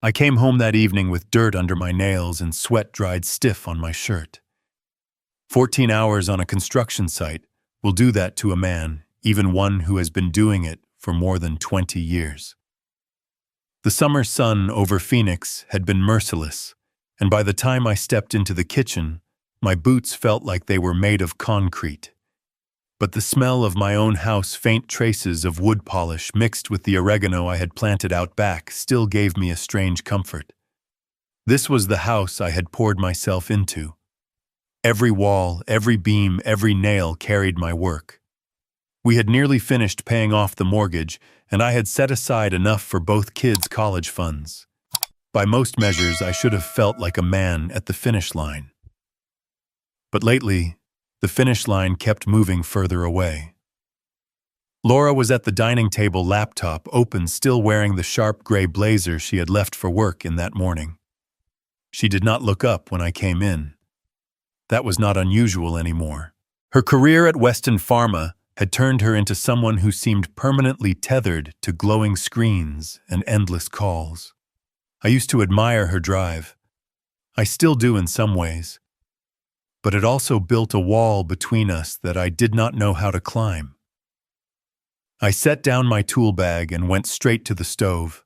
I came home that evening with dirt under my nails and sweat dried stiff on my shirt. 14 hours on a construction site will do that to a man, even one who has been doing it for more than 20 years. The summer sun over Phoenix had been merciless, and by the time I stepped into the kitchen, my boots felt like they were made of concrete. But the smell of my own house, faint traces of wood polish mixed with the oregano I had planted out back, still gave me a strange comfort. This was the house I had poured myself into. Every wall, every beam, every nail carried my work. We had nearly finished paying off the mortgage, and I had set aside enough for both kids' college funds. By most measures, I should have felt like a man at the finish line. But lately, the finish line kept moving further away. Laura was at the dining table, laptop open, still wearing the sharp gray blazer she had left for work in that morning. She did not look up when I came in. That was not unusual anymore. Her career at Weston Pharma had turned her into someone who seemed permanently tethered to glowing screens and endless calls. I used to admire her drive. I still do in some ways. But it also built a wall between us that I did not know how to climb. I set down my tool bag and went straight to the stove.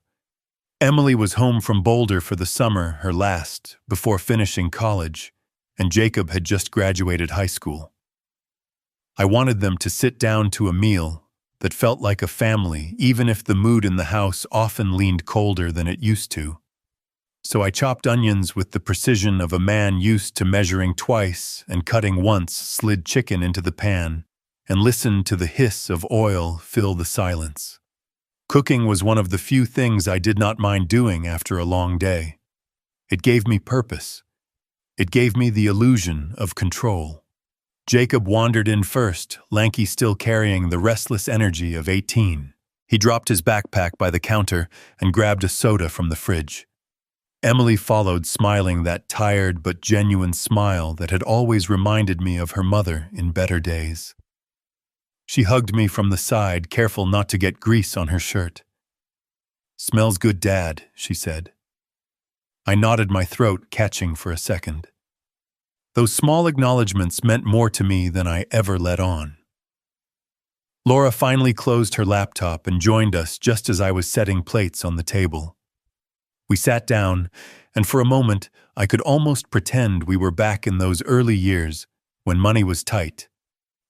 Emily was home from Boulder for the summer, her last, before finishing college, and Jacob had just graduated high school. I wanted them to sit down to a meal that felt like a family, even if the mood in the house often leaned colder than it used to. So I chopped onions with the precision of a man used to measuring twice and cutting once, slid chicken into the pan, and listened to the hiss of oil fill the silence. Cooking was one of the few things I did not mind doing after a long day. It gave me purpose. It gave me the illusion of control. Jacob wandered in first, lanky still carrying the restless energy of 18. He dropped his backpack by the counter and grabbed a soda from the fridge. Emily followed, smiling that tired but genuine smile that had always reminded me of her mother in better days. She hugged me from the side, careful not to get grease on her shirt. "Smells good, Dad," she said. I nodded, my throat catching for a second. Those small acknowledgments meant more to me than I ever let on. Laura finally closed her laptop and joined us just as I was setting plates on the table. We sat down, and for a moment I could almost pretend we were back in those early years when money was tight.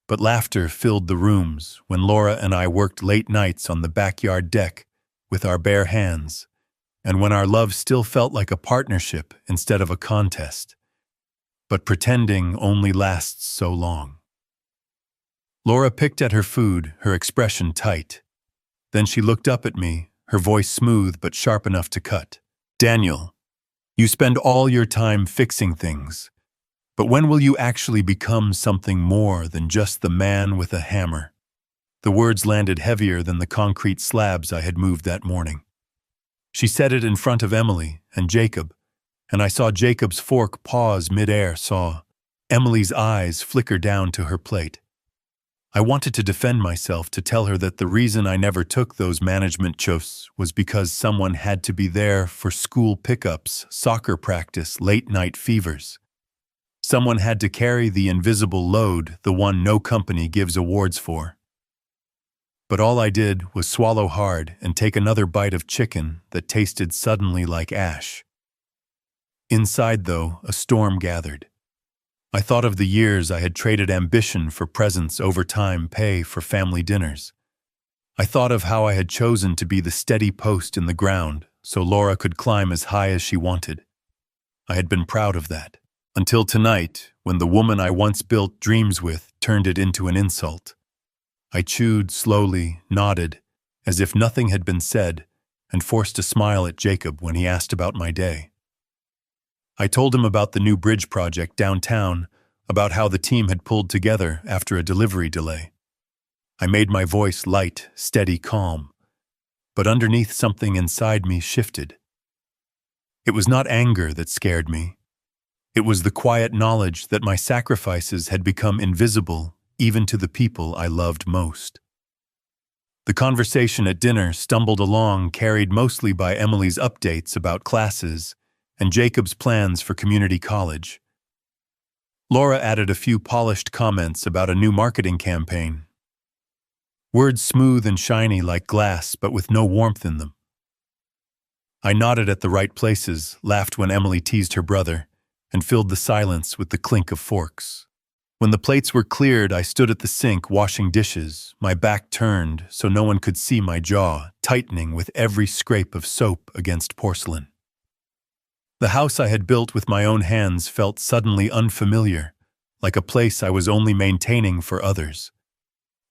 But laughter filled the rooms when Laura and I worked late nights on the backyard deck with our bare hands, and when our love still felt like a partnership instead of a contest. But pretending only lasts so long. Laura picked at her food, her expression tight. Then she looked up at me, her voice smooth but sharp enough to cut. "Daniel, you spend all your time fixing things, but when will you actually become something more than just the man with a hammer?" The words landed heavier than the concrete slabs I had moved that morning. She said it in front of Emily and Jacob, and I saw Jacob's fork pause mid-air, saw Emily's eyes flicker down to her plate. I wanted to defend myself, to tell her that the reason I never took those management chofs was because someone had to be there for school pickups, soccer practice, late-night fevers. Someone had to carry the invisible load, the one no company gives awards for. But all I did was swallow hard and take another bite of chicken that tasted suddenly like ash. Inside, though, a storm gathered. I thought of the years I had traded ambition for presents, overtime pay for family dinners. I thought of how I had chosen to be the steady post in the ground so Laura could climb as high as she wanted. I had been proud of that, until tonight, when the woman I once built dreams with turned it into an insult. I chewed slowly, nodded, as if nothing had been said, and forced a smile at Jacob when he asked about my day. I told him about the new bridge project downtown, about how the team had pulled together after a delivery delay. I made my voice light, steady, calm, but underneath something inside me shifted. It was not anger that scared me. It was the quiet knowledge that my sacrifices had become invisible even to the people I loved most. The conversation at dinner stumbled along, carried mostly by Emily's updates about classes and Jacob's plans for community college. Laura added a few polished comments about a new marketing campaign. Words smooth and shiny like glass, but with no warmth in them. I nodded at the right places, laughed when Emily teased her brother, and filled the silence with the clink of forks. When the plates were cleared, I stood at the sink washing dishes, my back turned so no one could see my jaw tightening with every scrape of soap against porcelain. The house I had built with my own hands felt suddenly unfamiliar, like a place I was only maintaining for others.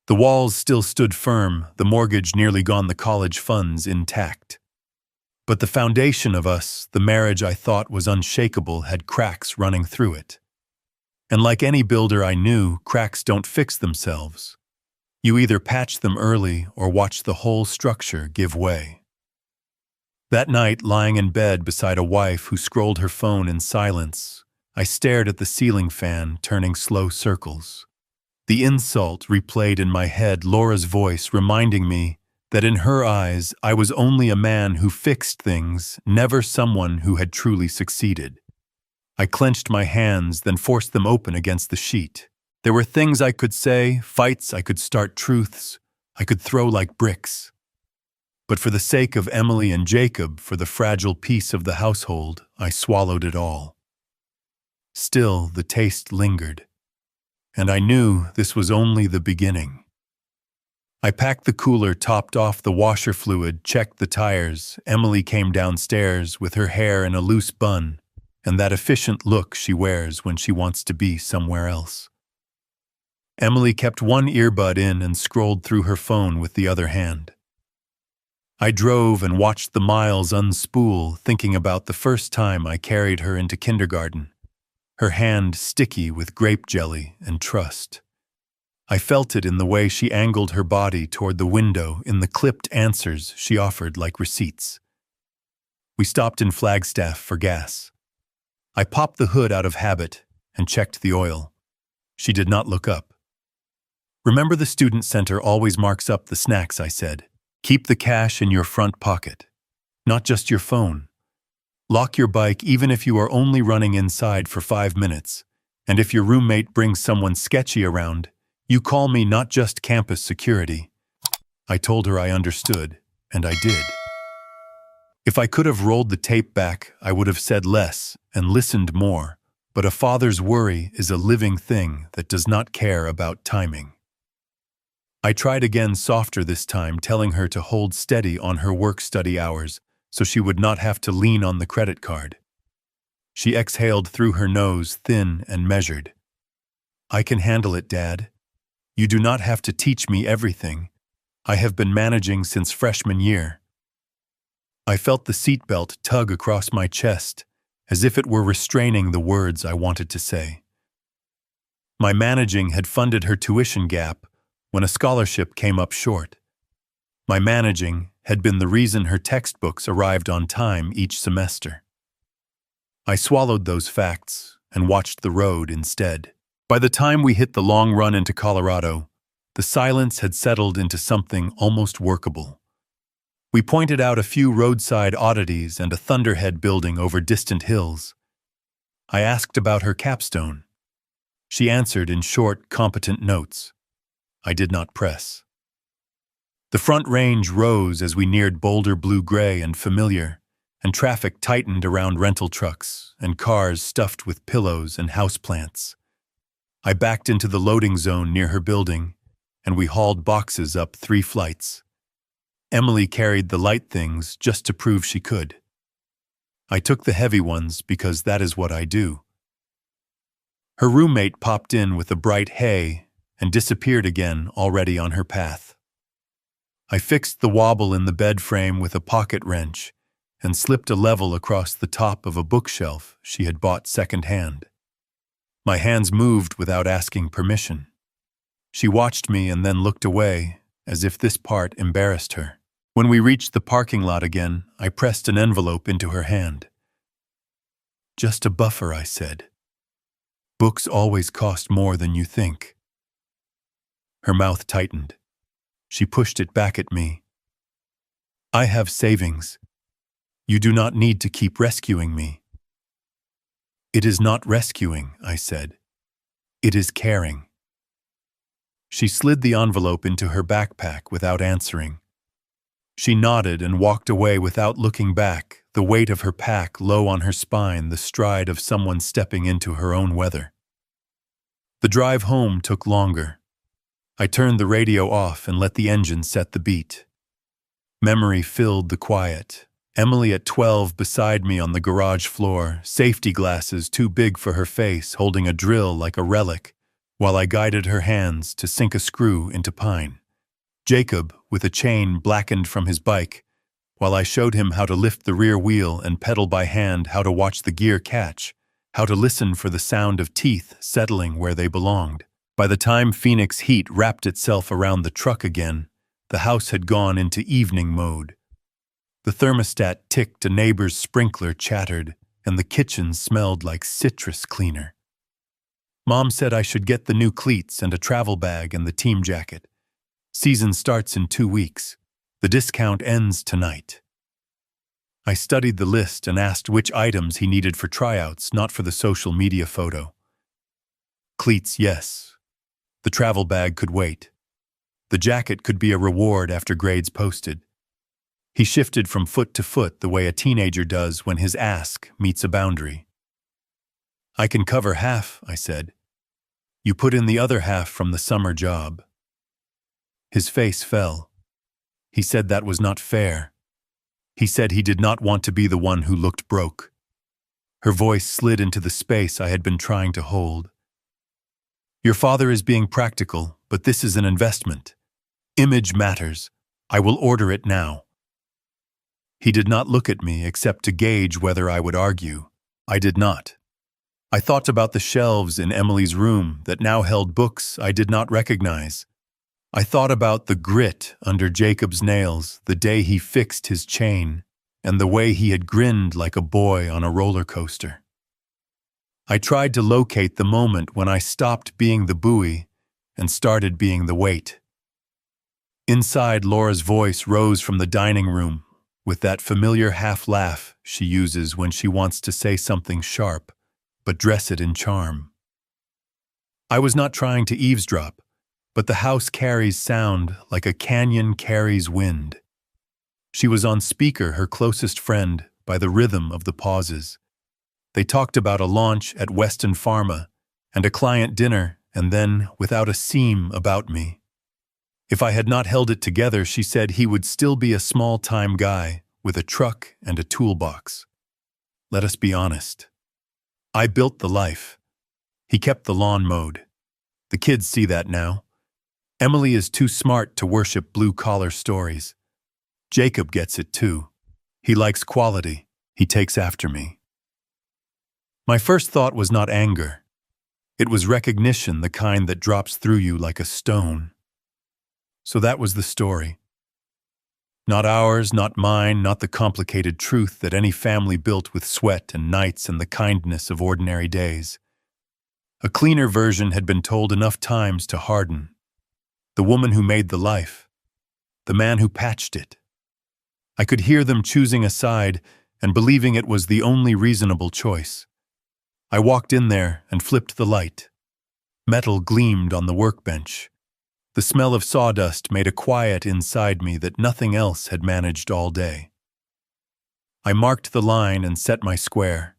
The walls still stood firm, the mortgage nearly gone, the college funds intact. But the foundation of us, the marriage I thought was unshakable, had cracks running through it. And like any builder I knew, cracks don't fix themselves. You either patch them early or watch the whole structure give way. That night, lying in bed beside a wife who scrolled her phone in silence, I stared at the ceiling fan turning slow circles. The insult replayed in my head, Laura's voice reminding me that in her eyes I was only a man who fixed things, never someone who had truly succeeded. I clenched my hands, then forced them open against the sheet. There were things I could say, fights I could start, truths I could throw like bricks. But for the sake of Emily and Jacob, for the fragile peace of the household, I swallowed it all. Still, the taste lingered, and I knew this was only the beginning. I packed the cooler, topped off the washer fluid, checked the tires. Emily came downstairs with her hair in a loose bun, and that efficient look she wears when she wants to be somewhere else. Emily kept one earbud in and scrolled through her phone with the other hand. I drove and watched the miles unspool, thinking about the first time I carried her into kindergarten, her hand sticky with grape jelly and trust. I felt it in the way she angled her body toward the window, in the clipped answers she offered like receipts. We stopped in Flagstaff for gas. I popped the hood out of habit and checked the oil. She did not look up. "Remember, the student center always marks up the snacks," I said. "Keep the cash in your front pocket, not just your phone. Lock your bike even if you are only running inside for 5 minutes. And if your roommate brings someone sketchy around, you call me, not just campus security." I told her I understood, and I did. If I could have rolled the tape back, I would have said less and listened more, but a father's worry is a living thing that does not care about timing. I tried again, softer this time, telling her to hold steady on her work-study hours so she would not have to lean on the credit card. She exhaled through her nose, thin and measured. "I can handle it, Dad. You do not have to teach me everything. I have been managing since freshman year." I felt the seatbelt tug across my chest, as if it were restraining the words I wanted to say. My managing had funded her tuition gap when a scholarship came up short. My managing had been the reason her textbooks arrived on time each semester. I swallowed those facts and watched the road instead. By the time we hit the long run into Colorado, the silence had settled into something almost workable. We pointed out a few roadside oddities and a thunderhead building over distant hills. I asked about her capstone. She answered in short, competent notes. I did not press. The Front Range rose as we neared Boulder, blue-gray and familiar, and traffic tightened around rental trucks and cars stuffed with pillows and houseplants. I backed into the loading zone near her building, and we hauled boxes up 3 flights. Emily carried the light things just to prove she could. I took the heavy ones because that is what I do. Her roommate popped in with a bright "hey" and disappeared again, already on her path. I fixed the wobble in the bed frame with a pocket wrench and slipped a level across the top of a bookshelf she had bought secondhand. My hands moved without asking permission. She watched me and then looked away, as if this part embarrassed her. When we reached the parking lot again, I pressed an envelope into her hand. "Just a buffer," I said. "Books always cost more than you think." Her mouth tightened. She pushed it back at me. I have savings. You do not need to keep rescuing me. It is not rescuing, I said. It is caring. She slid the envelope into her backpack without answering. She nodded and walked away without looking back, the weight of her pack low on her spine, the stride of someone stepping into her own weather. The drive home took longer. I turned the radio off and let the engine set the beat. Memory filled the quiet. Emily at 12 beside me on the garage floor, safety glasses too big for her face, holding a drill like a relic, while I guided her hands to sink a screw into pine. Jacob, with a chain blackened from his bike, while I showed him how to lift the rear wheel and pedal by hand, how to watch the gear catch, how to listen for the sound of teeth settling where they belonged. By the time Phoenix heat wrapped itself around the truck again, the house had gone into evening mode. The thermostat ticked, a neighbor's sprinkler chattered, and the kitchen smelled like citrus cleaner. Mom said I should get the new cleats and a travel bag and the team jacket. Season starts in 2 weeks. The discount ends tonight. I studied the list and asked which items he needed for tryouts, not for the social media photo. Cleats, yes. The travel bag could wait. The jacket could be a reward after grades posted. He shifted from foot to foot the way a teenager does when his ask meets a boundary. I can cover half, I said. You put in the other half from the summer job. His face fell. He said that was not fair. He said he did not want to be the one who looked broke. Her voice slid into the space I had been trying to hold. Your father is being practical, but this is an investment. Image matters. I will order it now. He did not look at me except to gauge whether I would argue. I did not. I thought about the shelves in Emily's room that now held books I did not recognize. I thought about the grit under Jacob's nails the day he fixed his chain, and the way he had grinned like a boy on a roller coaster. I tried to locate the moment when I stopped being the buoy and started being the weight. Inside, Laura's voice rose from the dining room, with that familiar half-laugh she uses when she wants to say something sharp, but dress it in charm. I was not trying to eavesdrop, but the house carries sound like a canyon carries wind. She was on speaker, her closest friend, by the rhythm of the pauses. They talked about a launch at Weston Pharma and a client dinner, and then, without a seam about me. If I had not held it together, she said he would still be a small-time guy with a truck and a toolbox. Let us be honest. I built the life. He kept the lawn mowed. The kids see that now. Emily is too smart to worship blue-collar stories. Jacob gets it too. He likes quality. He takes after me. My first thought was not anger. It was recognition, the kind that drops through you like a stone. So that was the story. Not ours, not mine, not the complicated truth that any family built with sweat and nights and the kindness of ordinary days. A cleaner version had been told enough times to harden. The woman who made the life. The man who patched it. I could hear them choosing a side and believing it was the only reasonable choice. I walked in there and flipped the light. Metal gleamed on the workbench. The smell of sawdust made a quiet inside me that nothing else had managed all day. I marked the line and set my square.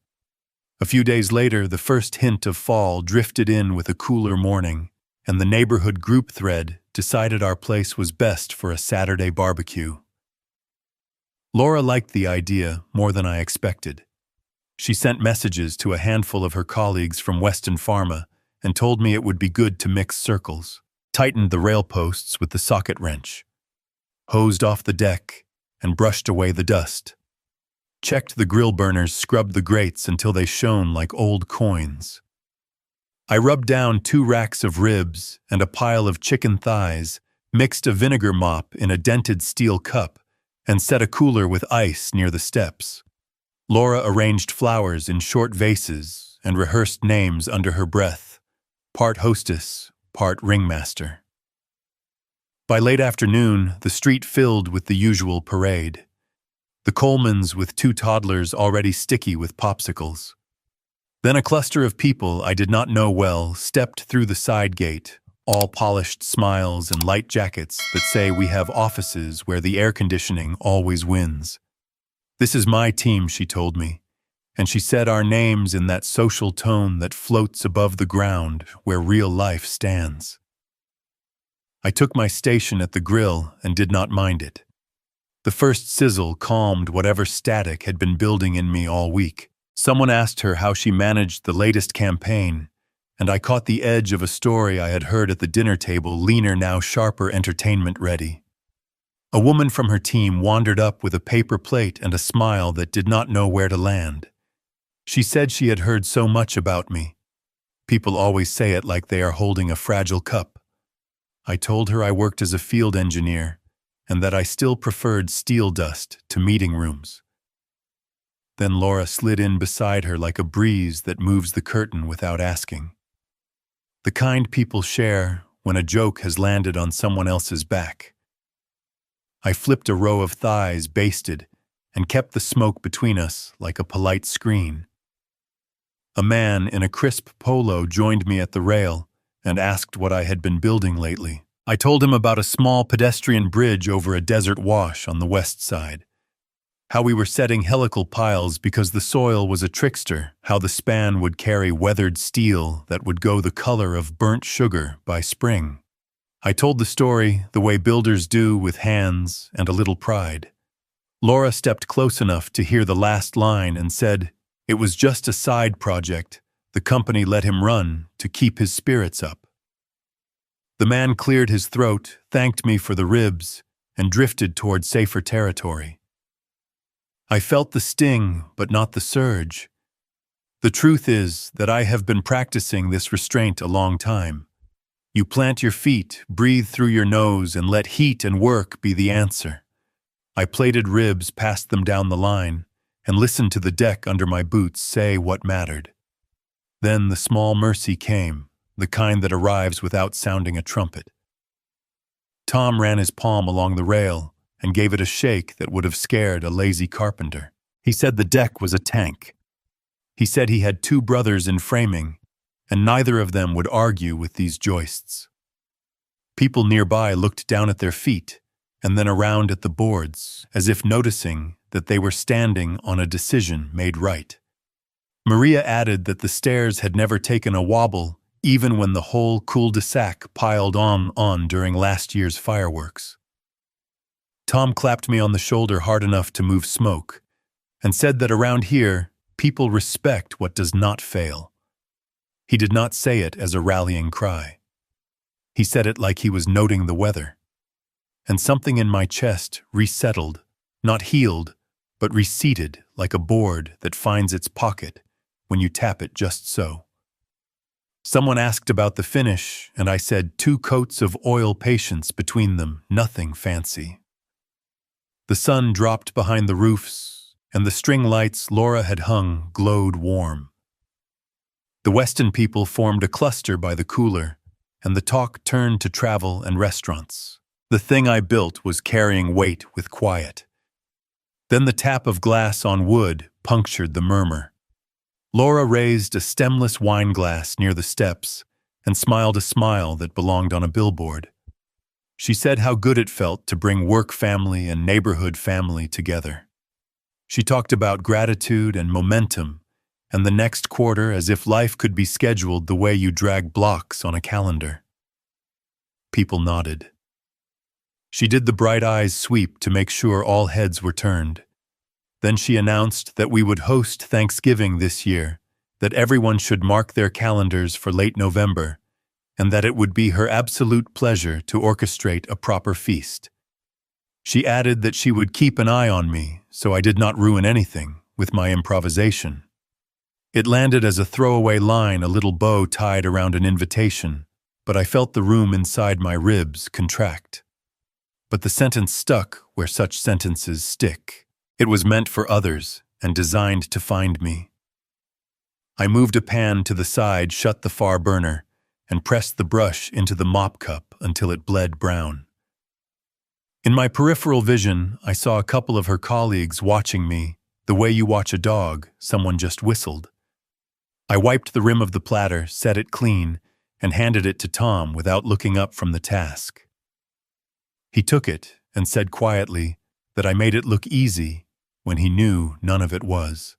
A few days later, the first hint of fall drifted in with a cooler morning, and the neighborhood group thread decided our place was best for a Saturday barbecue. Laura liked the idea more than I expected. She sent messages to a handful of her colleagues from Weston Pharma and told me it would be good to mix circles. Tightened the rail posts with the socket wrench, hosed off the deck, and brushed away the dust. Checked the grill burners, scrubbed the grates until they shone like old coins. I rubbed down 2 racks of ribs and a pile of chicken thighs, mixed a vinegar mop in a dented steel cup, and set a cooler with ice near the steps. Laura arranged flowers in short vases and rehearsed names under her breath, part hostess, part ringmaster. By late afternoon, the street filled with the usual parade. The Colemans with 2 toddlers already sticky with popsicles. Then a cluster of people I did not know well stepped through the side gate, all polished smiles and light jackets that say we have offices where the air conditioning always wins. "This is my team," she told me, and she said our names in that social tone that floats above the ground where real life stands. I took my station at the grill and did not mind it. The first sizzle calmed whatever static had been building in me all week. Someone asked her how she managed the latest campaign, and I caught the edge of a story I had heard at the dinner table, leaner now sharper entertainment ready. A woman from her team wandered up with a paper plate and a smile that did not know where to land. She said she had heard so much about me. People always say it like they are holding a fragile cup. I told her I worked as a field engineer, and that I still preferred steel dust to meeting rooms. Then Laura slid in beside her like a breeze that moves the curtain without asking. The kind people share when a joke has landed on someone else's back. I flipped a row of thighs basted and kept the smoke between us like a polite screen. A man in a crisp polo joined me at the rail and asked what I had been building lately. I told him about a small pedestrian bridge over a desert wash on the west side. How we were setting helical piles because the soil was a trickster, how the span would carry weathered steel that would go the color of burnt sugar by spring. I told the story the way builders do, with hands and a little pride. Laura stepped close enough to hear the last line and said, "It was just a side project the company let him run to keep his spirits up." The man cleared his throat, thanked me for the ribs, and drifted toward safer territory. I felt the sting, but not the surge. The truth is that I have been practicing this restraint a long time. You plant your feet, breathe through your nose, and let heat and work be the answer. I plated ribs, passed them down the line, and listened to the deck under my boots say what mattered. Then the small mercy came, the kind that arrives without sounding a trumpet. Tom ran his palm along the rail and gave it a shake that would have scared a lazy carpenter. He said the deck was a tank. He said he had 2 brothers in framing, and neither of them would argue with these joists. People nearby looked down at their feet and then around at the boards, as if noticing that they were standing on a decision made right. Maria added that the stairs had never taken a wobble, even when the whole cul-de-sac piled on during last year's fireworks. Tom clapped me on the shoulder hard enough to move smoke, and said that around here, people respect what does not fail. He did not say it as a rallying cry. He said it like he was noting the weather. And something in my chest resettled, not healed, but reseated like a board that finds its pocket when you tap it just so. Someone asked about the finish, and I said 2 coats of oil patience between them, nothing fancy. The sun dropped behind the roofs, and the string lights Laura had hung glowed warm. The Weston people formed a cluster by the cooler, and the talk turned to travel and restaurants. The thing I built was carrying weight with quiet. Then the tap of glass on wood punctured the murmur. Laura raised a stemless wine glass near the steps and smiled a smile that belonged on a billboard. She said how good it felt to bring work family and neighborhood family together. She talked about gratitude and momentum, and the next quarter as if life could be scheduled the way you drag blocks on a calendar. People nodded. She did the bright eyes sweep to make sure all heads were turned. Then she announced that we would host Thanksgiving this year, that everyone should mark their calendars for late November, and that it would be her absolute pleasure to orchestrate a proper feast. She added that she would keep an eye on me so I did not ruin anything with my improvisation. It landed as a throwaway line, a little bow tied around an invitation, but I felt the room inside my ribs contract. But the sentence stuck where such sentences stick. It was meant for others and designed to find me. I moved a pan to the side, shut the far burner, and pressed the brush into the mop cup until it bled brown. In my peripheral vision, I saw a couple of her colleagues watching me, the way you watch a dog. Someone just whistled. I wiped the rim of the platter, set it clean, and handed it to Tom without looking up from the task. He took it and said quietly that I made it look easy when he knew none of it was.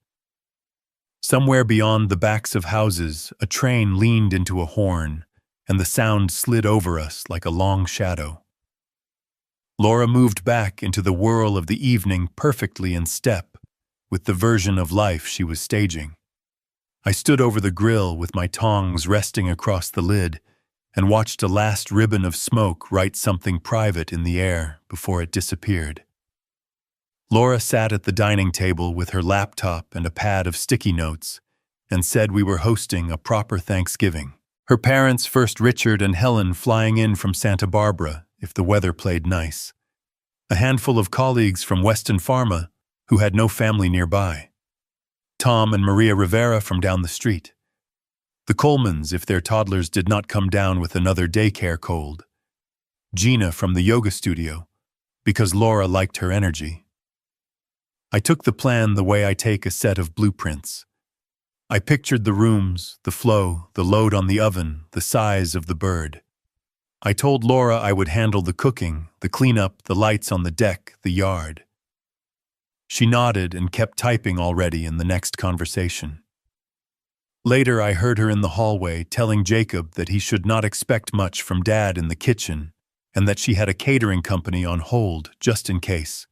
Somewhere beyond the backs of houses, a train leaned into a horn, and the sound slid over us like a long shadow. Laura moved back into the whirl of the evening perfectly in step with the version of life she was staging. I stood over the grill with my tongs resting across the lid and watched a last ribbon of smoke write something private in the air before it disappeared. Laura sat at the dining table with her laptop and a pad of sticky notes and said we were hosting a proper Thanksgiving. Her parents, first Richard and Helen, flying in from Santa Barbara if the weather played nice. A handful of colleagues from Weston Pharma who had no family nearby. Tom and Maria Rivera from down the street. The Colemans if their toddlers did not come down with another daycare cold. Gina from the yoga studio, because Laura liked her energy. I took the plan the way I take a set of blueprints. I pictured the rooms, the flow, the load on the oven, the size of the bird. I told Laura I would handle the cooking, the cleanup, the lights on the deck, the yard. She nodded and kept typing already in the next conversation. Later, I heard her in the hallway telling Jacob that he should not expect much from Dad in the kitchen and that she had a catering company on hold just in case.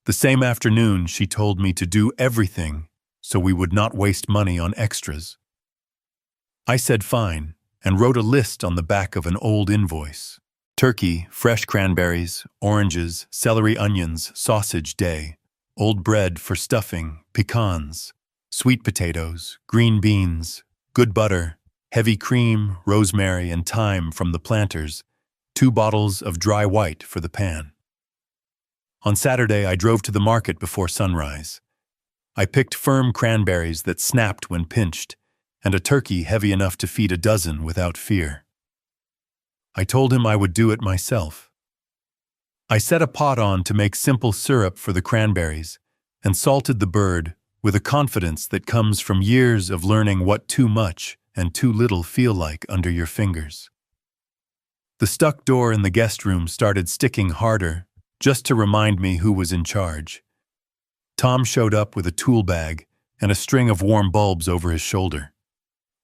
The same afternoon, she told me to do everything so we would not waste money on extras. I said fine and wrote a list on the back of an old invoice. Turkey, fresh cranberries, oranges, celery, onions, sausage day, old bread for stuffing, pecans, sweet potatoes, green beans, good butter, heavy cream, rosemary, and thyme from the planters, 2 bottles of dry white for the pan. On Saturday, I drove to the market before sunrise. I picked firm cranberries that snapped when pinched, and a turkey heavy enough to feed a dozen without fear. I told him I would do it myself. I set a pot on to make simple syrup for the cranberries and salted the bird with a confidence that comes from years of learning what too much and too little feel like under your fingers. The stuck door in the guest room started sticking harder just to remind me who was in charge. Tom showed up with a tool bag and a string of warm bulbs over his shoulder.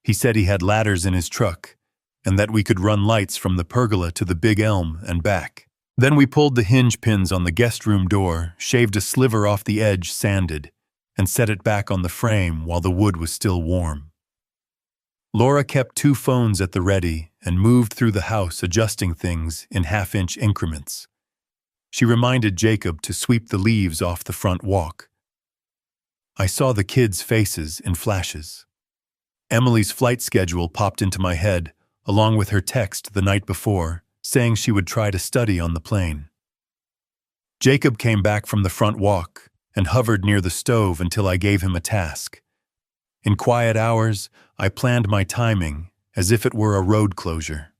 He said he had ladders in his truck and that we could run lights from the pergola to the big elm and back. Then we pulled the hinge pins on the guest room door, shaved a sliver off the edge, sanded, and set it back on the frame while the wood was still warm. Laura kept 2 phones at the ready and moved through the house adjusting things in half-inch increments. She reminded Jacob to sweep the leaves off the front walk. I saw the kids' faces in flashes. Emily's flight schedule popped into my head, along with her text the night before, saying she would try to study on the plane. Jacob came back from the front walk and hovered near the stove until I gave him a task. In quiet hours, I planned my timing as if it were a road closure.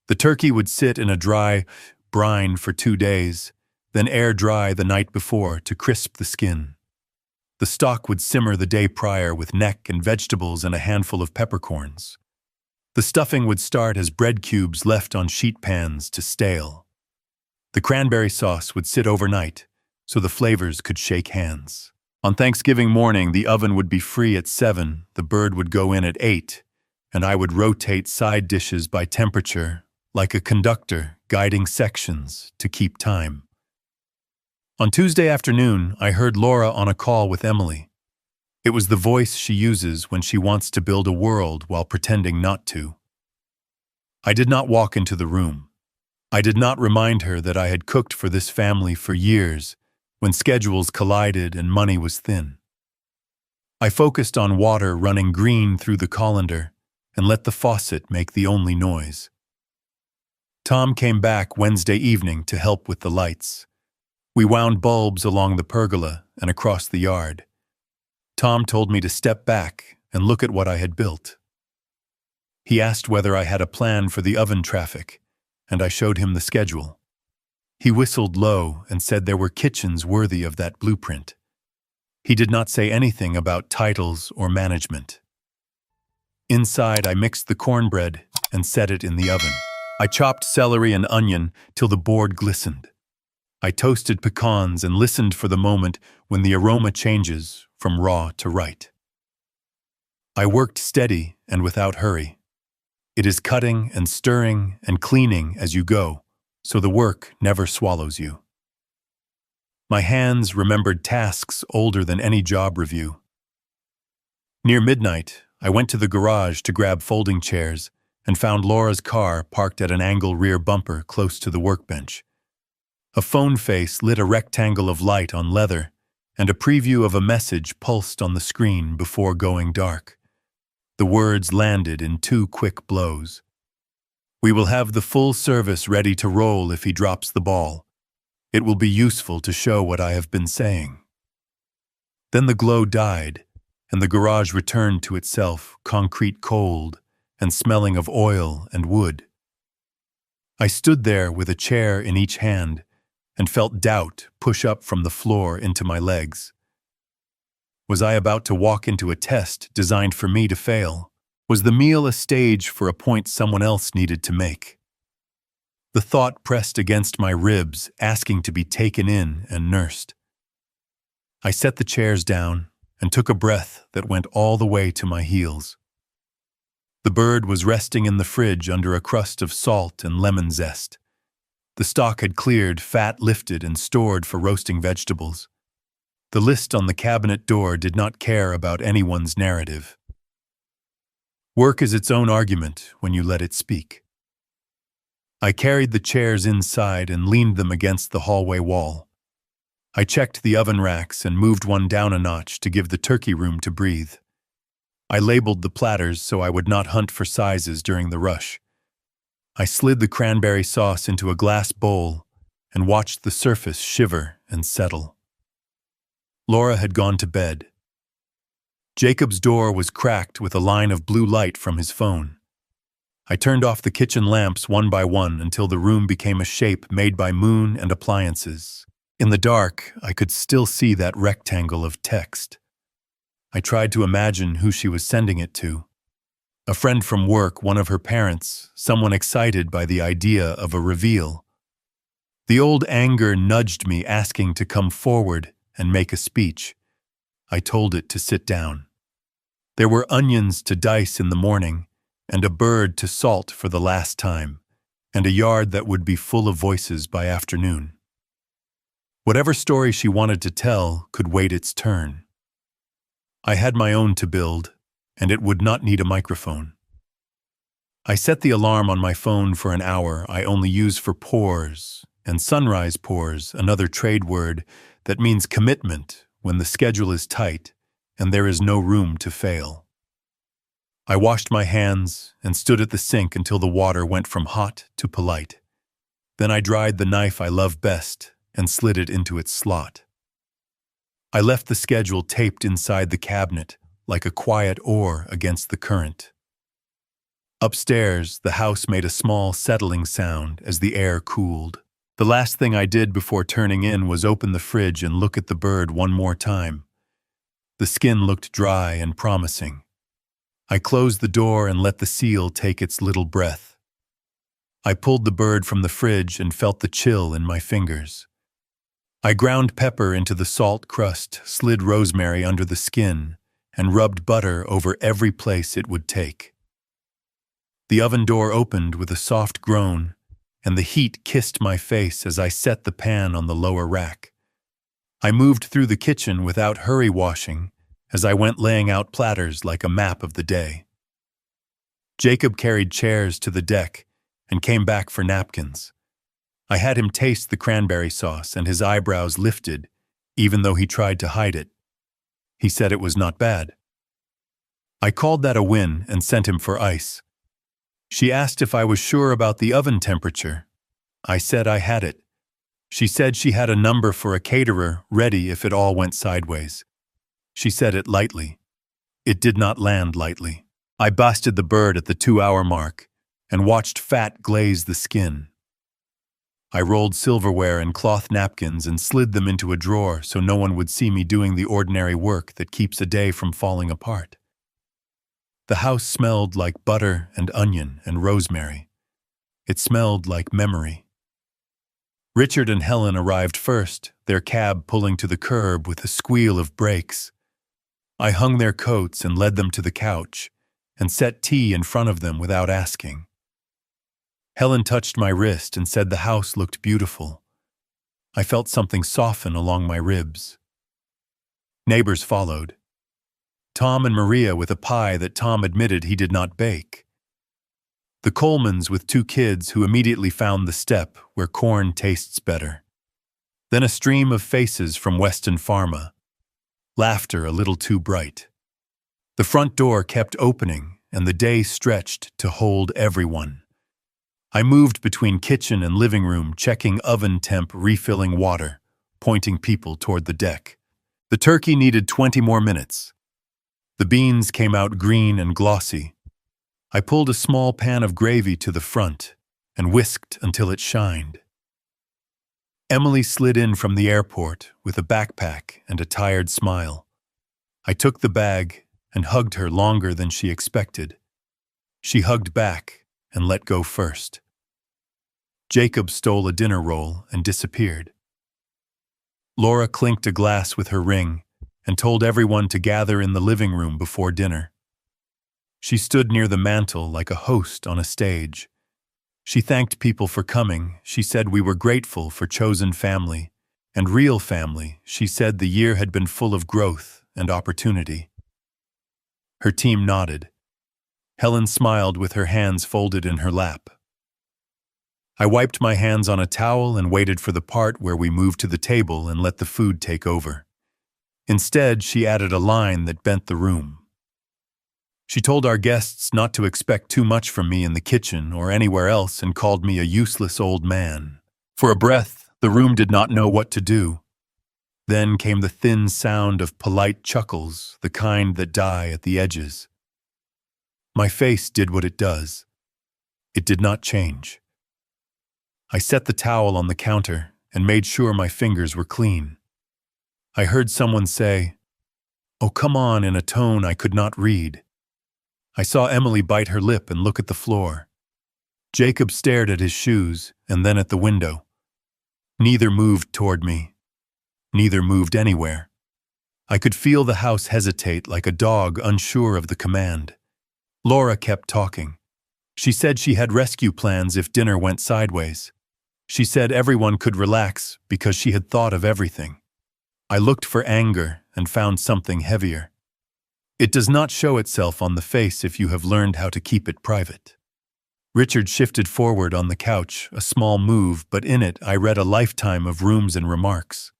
The turkey would sit in a dry brine for 2 days, then air dry the night before to crisp the skin. The stock would simmer the day prior with neck and vegetables and a handful of peppercorns. The stuffing would start as bread cubes left on sheet pans to stale. The cranberry sauce would sit overnight so the flavors could shake hands. On Thanksgiving morning, the oven would be free at 7, the bird would go in at 8, and I would rotate side dishes by temperature like a conductor guiding sections to keep time. On Tuesday afternoon, I heard Laura on a call with Emily. It was the voice she uses when she wants to build a world while pretending not to. I did not walk into the room. I did not remind her that I had cooked for this family for years when schedules collided and money was thin. I focused on water running green through the colander and let the faucet make the only noise. Tom came back Wednesday evening to help with the lights. We wound bulbs along the pergola and across the yard. Tom told me to step back and look at what I had built. He asked whether I had a plan for the oven traffic, and I showed him the schedule. He whistled low and said there were kitchens worthy of that blueprint. He did not say anything about titles or management. Inside, I mixed the cornbread and set it in the oven. I chopped celery and onion till the board glistened. I toasted pecans and listened for the moment when the aroma changes from raw to right. I worked steady and without hurry. It is cutting and stirring and cleaning as you go, so the work never swallows you. My hands remembered tasks older than any job review. Near midnight, I went to the garage to grab folding chairs and found Laura's car parked at an angle rear bumper close to the workbench. A phone face lit a rectangle of light on leather, and a preview of a message pulsed on the screen before going dark. The words landed in 2 quick blows. "We will have the full service ready to roll if he drops the ball. It will be useful to show what I have been saying." Then the glow died, and the garage returned to itself, concrete cold and smelling of oil and wood. I stood there with a chair in each hand and felt doubt push up from the floor into my legs. Was I about to walk into a test designed for me to fail? Was the meal a stage for a point someone else needed to make? The thought pressed against my ribs, asking to be taken in and nursed. I set the chairs down and took a breath that went all the way to my heels. The bird was resting in the fridge under a crust of salt and lemon zest. The stock had cleared, fat lifted and stored for roasting vegetables. The list on the cabinet door did not care about anyone's narrative. Work is its own argument when you let it speak. I carried the chairs inside and leaned them against the hallway wall. I checked the oven racks and moved one down a notch to give the turkey room to breathe. I labeled the platters so I would not hunt for sizes during the rush. I slid the cranberry sauce into a glass bowl and watched the surface shiver and settle. Laura had gone to bed. Jacob's door was cracked with a line of blue light from his phone. I turned off the kitchen lamps one by one until the room became a shape made by moon and appliances. In the dark, I could still see that rectangle of text. I tried to imagine who she was sending it to. A friend from work, one of her parents, someone excited by the idea of a reveal. The old anger nudged me, asking to come forward and make a speech. I told it to sit down. There were onions to dice in the morning, and a bird to salt for the last time, and a yard that would be full of voices by afternoon. Whatever story she wanted to tell could wait its turn. I had my own to build, and it would not need a microphone. I set the alarm on my phone for an hour I only use for pause, and sunrise pause, another trade word that means commitment when the schedule is tight and there is no room to fail. I washed my hands and stood at the sink until the water went from hot to polite. Then I dried the knife I love best and slid it into its slot. I left the schedule taped inside the cabinet like a quiet oar against the current. Upstairs, the house made a small settling sound as the air cooled. The last thing I did before turning in was open the fridge and look at the bird one more time. The skin looked dry and promising. I closed the door and let the seal take its little breath. I pulled the bird from the fridge and felt the chill in my fingers. I ground pepper into the salt crust, slid rosemary under the skin, and rubbed butter over every place it would take. The oven door opened with a soft groan, and the heat kissed my face as I set the pan on the lower rack. I moved through the kitchen without hurry washing as I went laying out platters like a map of the day. Jacob carried chairs to the deck and came back for napkins. I had him taste the cranberry sauce, and his eyebrows lifted, even though he tried to hide it. He said it was not bad. I called that a win and sent him for ice. She asked if I was sure about the oven temperature. I said I had it. She said she had a number for a caterer ready if it all went sideways. She said it lightly. It did not land lightly. I basted the bird at the 2-hour mark and watched fat glaze the skin. I rolled silverware and cloth napkins and slid them into a drawer so no one would see me doing the ordinary work that keeps a day from falling apart. The house smelled like butter and onion and rosemary. It smelled like memory. Richard and Helen arrived first, their cab pulling to the curb with a squeal of brakes. I hung their coats and led them to the couch and set tea in front of them without asking. Helen touched my wrist and said the house looked beautiful. I felt something soften along my ribs. Neighbors followed. Tom and Maria with a pie that Tom admitted he did not bake. The Colemans with 2 kids who immediately found the step where corn tastes better. Then a stream of faces from Weston Pharma. Laughter a little too bright. The front door kept opening and the day stretched to hold everyone. I moved between kitchen and living room, checking oven temp, refilling water, pointing people toward the deck. The turkey needed 20 more minutes. The beans came out green and glossy. I pulled a small pan of gravy to the front and whisked until it shined. Emily slid in from the airport with a backpack and a tired smile. I took the bag and hugged her longer than she expected. She hugged back and let go first. Jacob stole a dinner roll and disappeared. Laura clinked a glass with her ring and told everyone to gather in the living room before dinner. She stood near the mantel like a host on a stage. She thanked people for coming. She said we were grateful for chosen family and real family. She said the year had been full of growth and opportunity. Her team nodded. Helen smiled with her hands folded in her lap. I wiped my hands on a towel and waited for the part where we moved to the table and let the food take over. Instead, she added a line that bent the room. She told our guests not to expect too much from me in the kitchen or anywhere else and called me a useless old man. For a breath, the room did not know what to do. Then came the thin sound of polite chuckles, the kind that die at the edges. My face did what it does. It did not change. I set the towel on the counter and made sure my fingers were clean. I heard someone say, "Oh, come on," in a tone I could not read. I saw Emily bite her lip and look at the floor. Jacob stared at his shoes and then at the window. Neither moved toward me. Neither moved anywhere. I could feel the house hesitate like a dog unsure of the command. Laura kept talking. She said she had rescue plans if dinner went sideways. She said everyone could relax because she had thought of everything. I looked for anger and found something heavier. It does not show itself on the face if you have learned how to keep it private. Richard shifted forward on the couch, a small move, but in it I read a lifetime of rooms and remarks.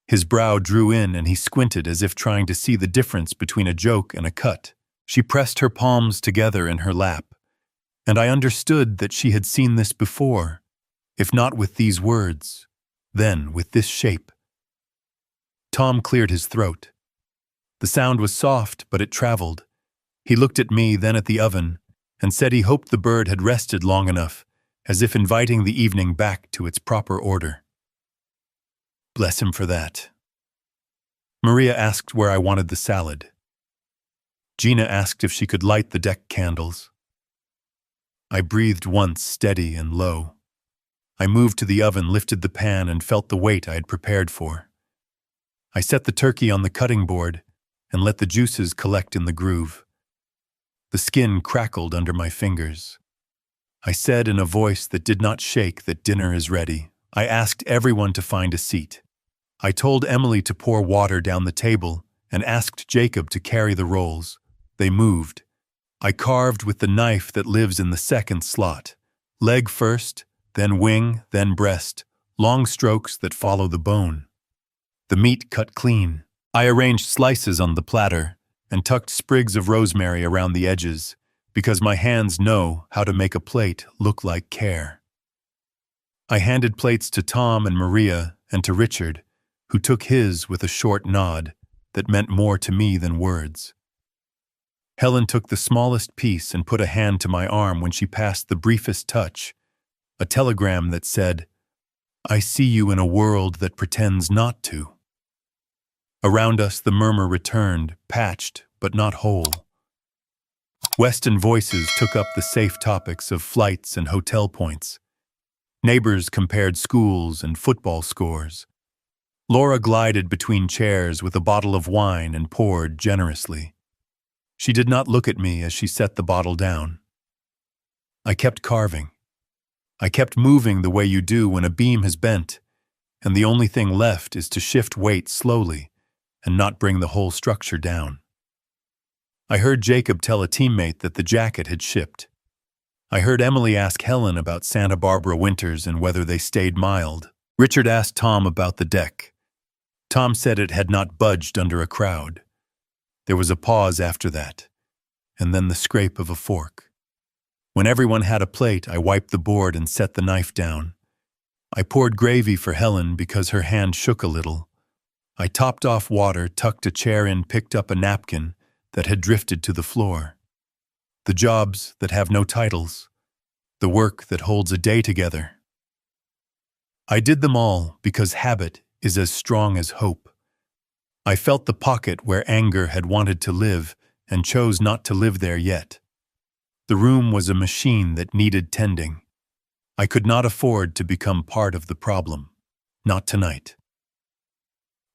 His brow drew in and he squinted as if trying to see the difference between a joke and a cut. She pressed her palms together in her lap, and I understood that she had seen this before, if not with these words, then with this shape. Tom cleared his throat. The sound was soft, but it traveled. He looked at me, then at the oven, and said he hoped the bird had rested long enough, as if inviting the evening back to its proper order. Bless him for that. Maria asked where I wanted the salad. Gina asked if she could light the deck candles. I breathed once, steady and low. I moved to the oven, lifted the pan, and felt the weight I had prepared for. I set the turkey on the cutting board and let the juices collect in the groove. The skin crackled under my fingers. I said in a voice that did not shake that dinner is ready. I asked everyone to find a seat. I told Emily to pour water down the table and asked Jacob to carry the rolls. They moved. I carved with the knife that lives in the second slot. Leg first, then wing, then breast, long strokes that follow the bone. The meat cut clean. I arranged slices on the platter and tucked sprigs of rosemary around the edges because my hands know how to make a plate look like care. I handed plates to Tom and Maria and to Richard, who took his with a short nod that meant more to me than words. Helen took the smallest piece and put a hand to my arm when she passed the briefest touch, a telegram that said, I see you in a world that pretends not to. Around us the murmur returned, patched but not whole. Weston voices took up the safe topics of flights and hotel points. Neighbors compared schools and football scores. Laura glided between chairs with a bottle of wine and poured generously. She did not look at me as she set the bottle down. I kept carving. I kept moving the way you do when a beam has bent, and the only thing left is to shift weight slowly and not bring the whole structure down. I heard Jacob tell a teammate that the jacket had shipped. I heard Emily ask Helen about Santa Barbara winters and whether they stayed mild. Richard asked Tom about the deck. Tom said it had not budged under a crowd. There was a pause after that, and then the scrape of a fork. When everyone had a plate, I wiped the board and set the knife down. I poured gravy for Helen because her hand shook a little. I topped off water, tucked a chair in, picked up a napkin that had drifted to the floor. The jobs that have no titles. The work that holds a day together. I did them all because habit is as strong as hope. I felt the pocket where anger had wanted to live and chose not to live there yet. The room was a machine that needed tending. I could not afford to become part of the problem. Not tonight.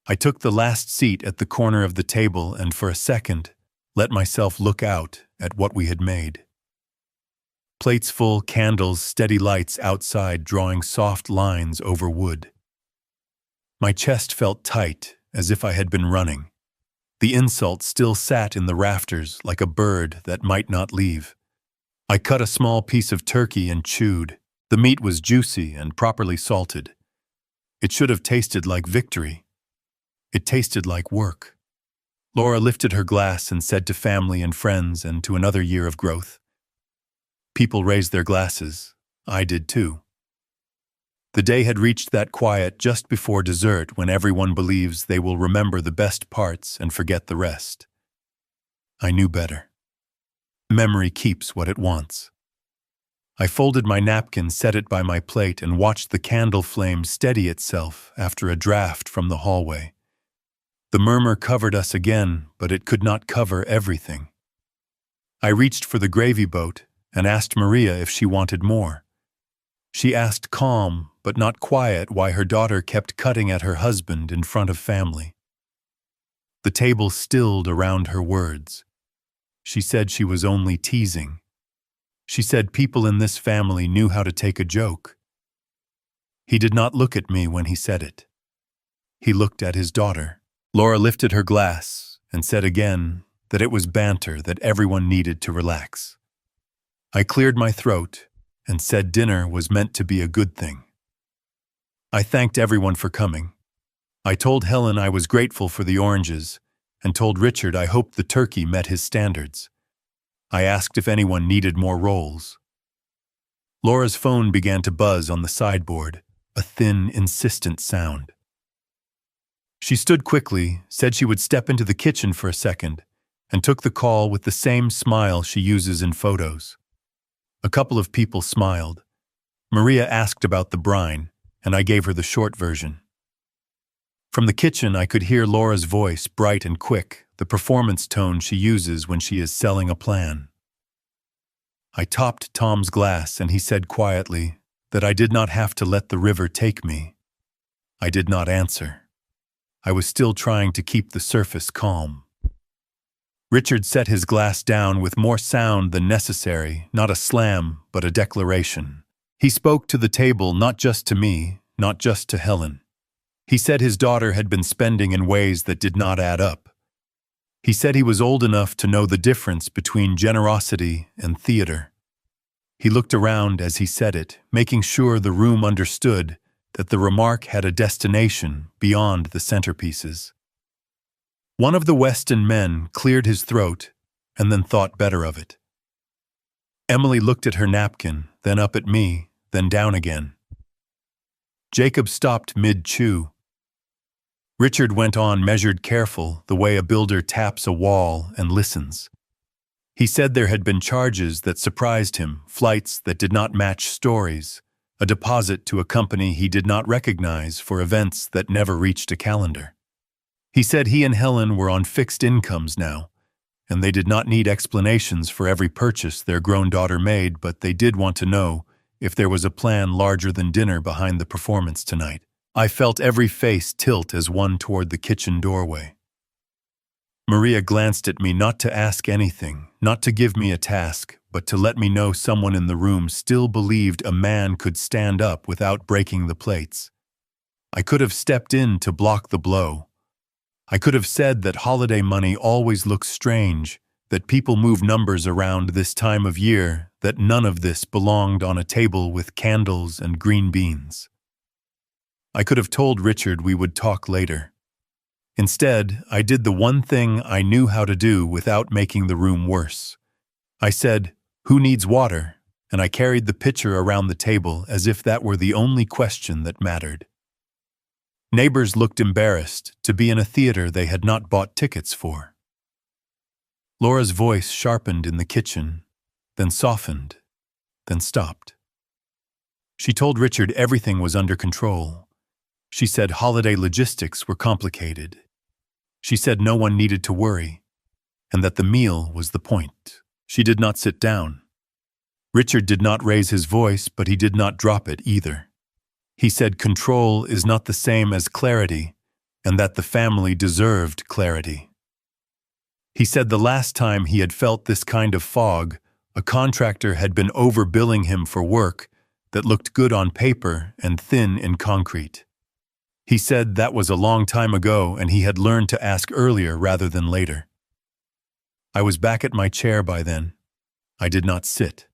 I took the last seat at the corner of the table and for a second let myself look out at what we had made. Plates full, candles, steady lights outside drawing soft lines over wood. My chest felt tight, as if I had been running. The insult still sat in the rafters like a bird that might not leave. I cut a small piece of turkey and chewed. The meat was juicy and properly salted. It should have tasted like victory. It tasted like work. Laura lifted her glass and said to family and friends and to another year of growth. People raised their glasses. I did too. The day had reached that quiet just before dessert when everyone believes they will remember the best parts and forget the rest. I knew better. Memory keeps what it wants. I folded my napkin, set it by my plate, and watched the candle flame steady itself after a draft from the hallway. The murmur covered us again, but it could not cover everything. I reached for the gravy boat and asked Maria if she wanted more. She asked calm, but not quiet, why her daughter kept cutting at her husband in front of family. The table stilled around her words. She said she was only teasing. She said people in this family knew how to take a joke. He did not look at me when he said it. He looked at his daughter. Laura lifted her glass and said again that it was banter, that everyone needed to relax. I cleared my throat and said dinner was meant to be a good thing. I thanked everyone for coming. I told Helen I was grateful for the oranges and told Richard I hoped the turkey met his standards. I asked if anyone needed more rolls. Laura's phone began to buzz on the sideboard, a thin, insistent sound. She stood quickly, said she would step into the kitchen for a second, and took the call with the same smile she uses in photos. A couple of people smiled. Maria asked about the brine, and I gave her the short version. From the kitchen, I could hear Laura's voice, bright and quick, the performance tone she uses when she is selling a plan. I topped Tom's glass, and he said quietly that I did not have to let the river take me. I did not answer. I was still trying to keep the surface calm. Richard set his glass down with more sound than necessary, not a slam, but a declaration. He spoke to the table, not just to me, not just to Helen. He said his daughter had been spending in ways that did not add up. He said he was old enough to know the difference between generosity and theater. He looked around as he said it, making sure the room understood that the remark had a destination beyond the centerpieces. One of the Weston men cleared his throat and then thought better of it. Emily looked at her napkin, then up at me, then down again. Jacob stopped mid-chew. Richard went on, measured, careful, the way a builder taps a wall and listens. He said there had been charges that surprised him, flights that did not match stories, a deposit to a company he did not recognize for events that never reached a calendar. He said he and Helen were on fixed incomes now, and they did not need explanations for every purchase their grown daughter made, but they did want to know if there was a plan larger than dinner behind the performance tonight. I felt every face tilt as one toward the kitchen doorway. Maria glanced at me, not to ask anything, not to give me a task, but to let me know someone in the room still believed a man could stand up without breaking the plates. I could have stepped in to block the blow. I could have said that holiday money always looks strange, that people move numbers around this time of year, that none of this belonged on a table with candles and green beans. I could have told Richard we would talk later. Instead, I did the one thing I knew how to do without making the room worse. I said, "Who needs water?" and I carried the pitcher around the table as if that were the only question that mattered. Neighbors looked embarrassed to be in a theater they had not bought tickets for. Laura's voice sharpened in the kitchen, then softened, then stopped. She told Richard everything was under control. She said holiday logistics were complicated. She said no one needed to worry, and that the meal was the point. She did not sit down. Richard did not raise his voice, but he did not drop it either. He said control is not the same as clarity, and that the family deserved clarity. He said the last time he had felt this kind of fog, a contractor had been overbilling him for work that looked good on paper and thin in concrete. He said that was a long time ago and he had learned to ask earlier rather than later. I was back at my chair by then. I did not sit.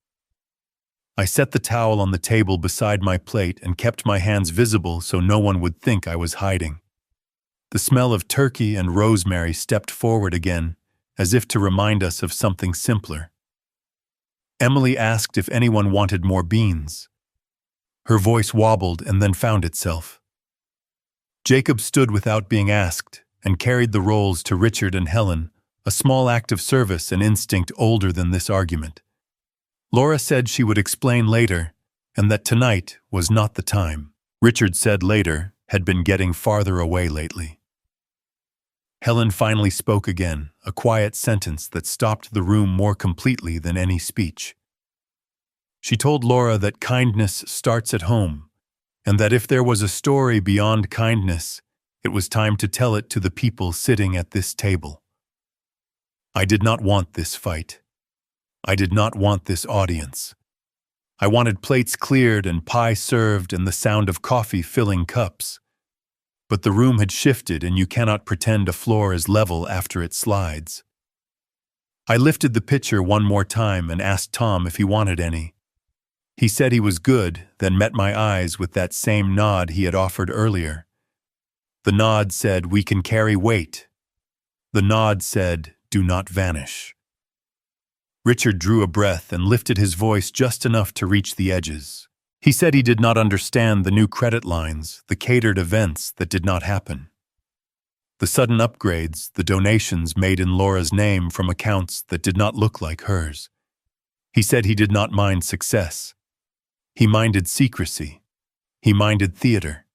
I set the towel on the table beside my plate and kept my hands visible so no one would think I was hiding. The smell of turkey and rosemary stepped forward again, as if to remind us of something simpler. Emily asked if anyone wanted more beans. Her voice wobbled and then found itself. Jacob stood without being asked and carried the rolls to Richard and Helen, a small act of service and instinct older than this argument. Laura said she would explain later, and that tonight was not the time. Richard said later had been getting farther away lately. Helen finally spoke again, a quiet sentence that stopped the room more completely than any speech. She told Laura that kindness starts at home, and that if there was a story beyond kindness, it was time to tell it to the people sitting at this table. I did not want this fight. I did not want this audience. I wanted plates cleared and pie served and the sound of coffee filling cups. But the room had shifted and you cannot pretend a floor is level after it slides. I lifted the pitcher one more time and asked Tom if he wanted any. He said he was good, then met my eyes with that same nod he had offered earlier. The nod said, "We can carry weight." The nod said, "Do not vanish." Richard drew a breath and lifted his voice just enough to reach the edges. He said he did not understand the new credit lines, the catered events that did not happen. The sudden upgrades, the donations made in Laura's name from accounts that did not look like hers. He said he did not mind success. He minded secrecy. He minded theater.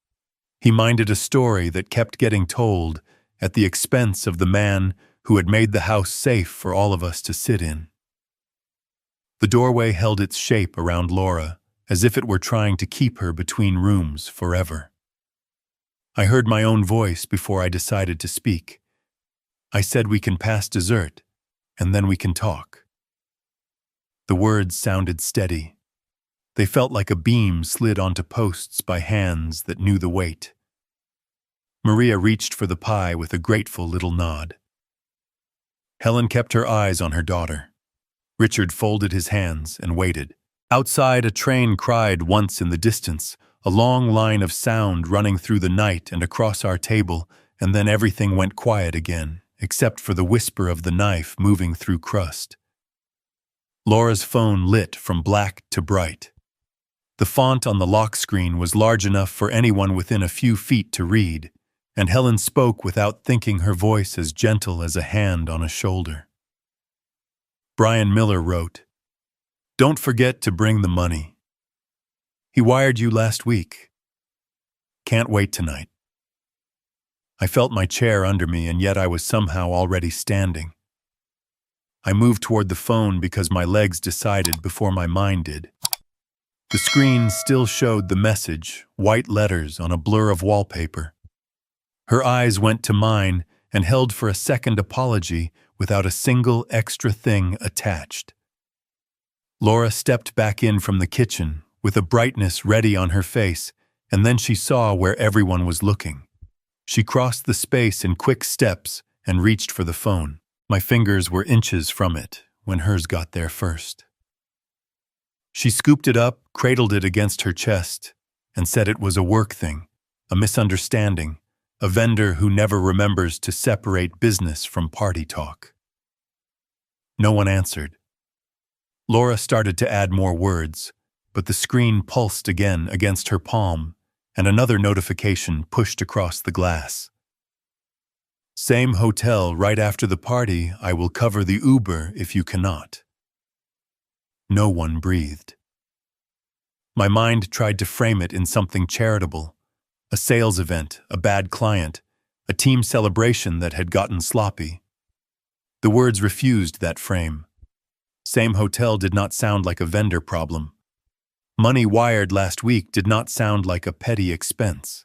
He minded a story that kept getting told at the expense of the man who had made the house safe for all of us to sit in. The doorway held its shape around Laura, as if it were trying to keep her between rooms forever. I heard my own voice before I decided to speak. I said we can pass dessert, and then we can talk. The words sounded steady. They felt like a beam slid onto posts by hands that knew the weight. Maria reached for the pie with a grateful little nod. Helen kept her eyes on her daughter. Richard folded his hands and waited. Outside, a train cried once in the distance, a long line of sound running through the night and across our table, and then everything went quiet again, except for the whisper of the knife moving through crust. Laura's phone lit from black to bright. The font on the lock screen was large enough for anyone within a few feet to read, and Helen spoke without thinking, her voice as gentle as a hand on a shoulder. Brian Miller wrote, "Don't forget to bring the money." He wired you last week. Can't wait tonight. I felt my chair under me, and yet I was somehow already standing. I moved toward the phone because my legs decided before my mind did. The screen still showed the message, white letters on a blur of wallpaper. Her eyes went to mine and held for a second apology without a single extra thing attached. Laura stepped back in from the kitchen with a brightness ready on her face, and then she saw where everyone was looking. She crossed the space in quick steps and reached for the phone. My fingers were inches from it when hers got there first. She scooped it up, cradled it against her chest, and said it was a work thing, a misunderstanding, a vendor who never remembers to separate business from party talk. No one answered. Laura started to add more words, but the screen pulsed again against her palm, and another notification pushed across the glass. Same hotel right after the party. I will cover the Uber if you cannot. No one breathed. My mind tried to frame it in something charitable, a sales event, a bad client, a team celebration that had gotten sloppy. The words refused that frame. Same hotel did not sound like a vendor problem. Money wired last week did not sound like a petty expense.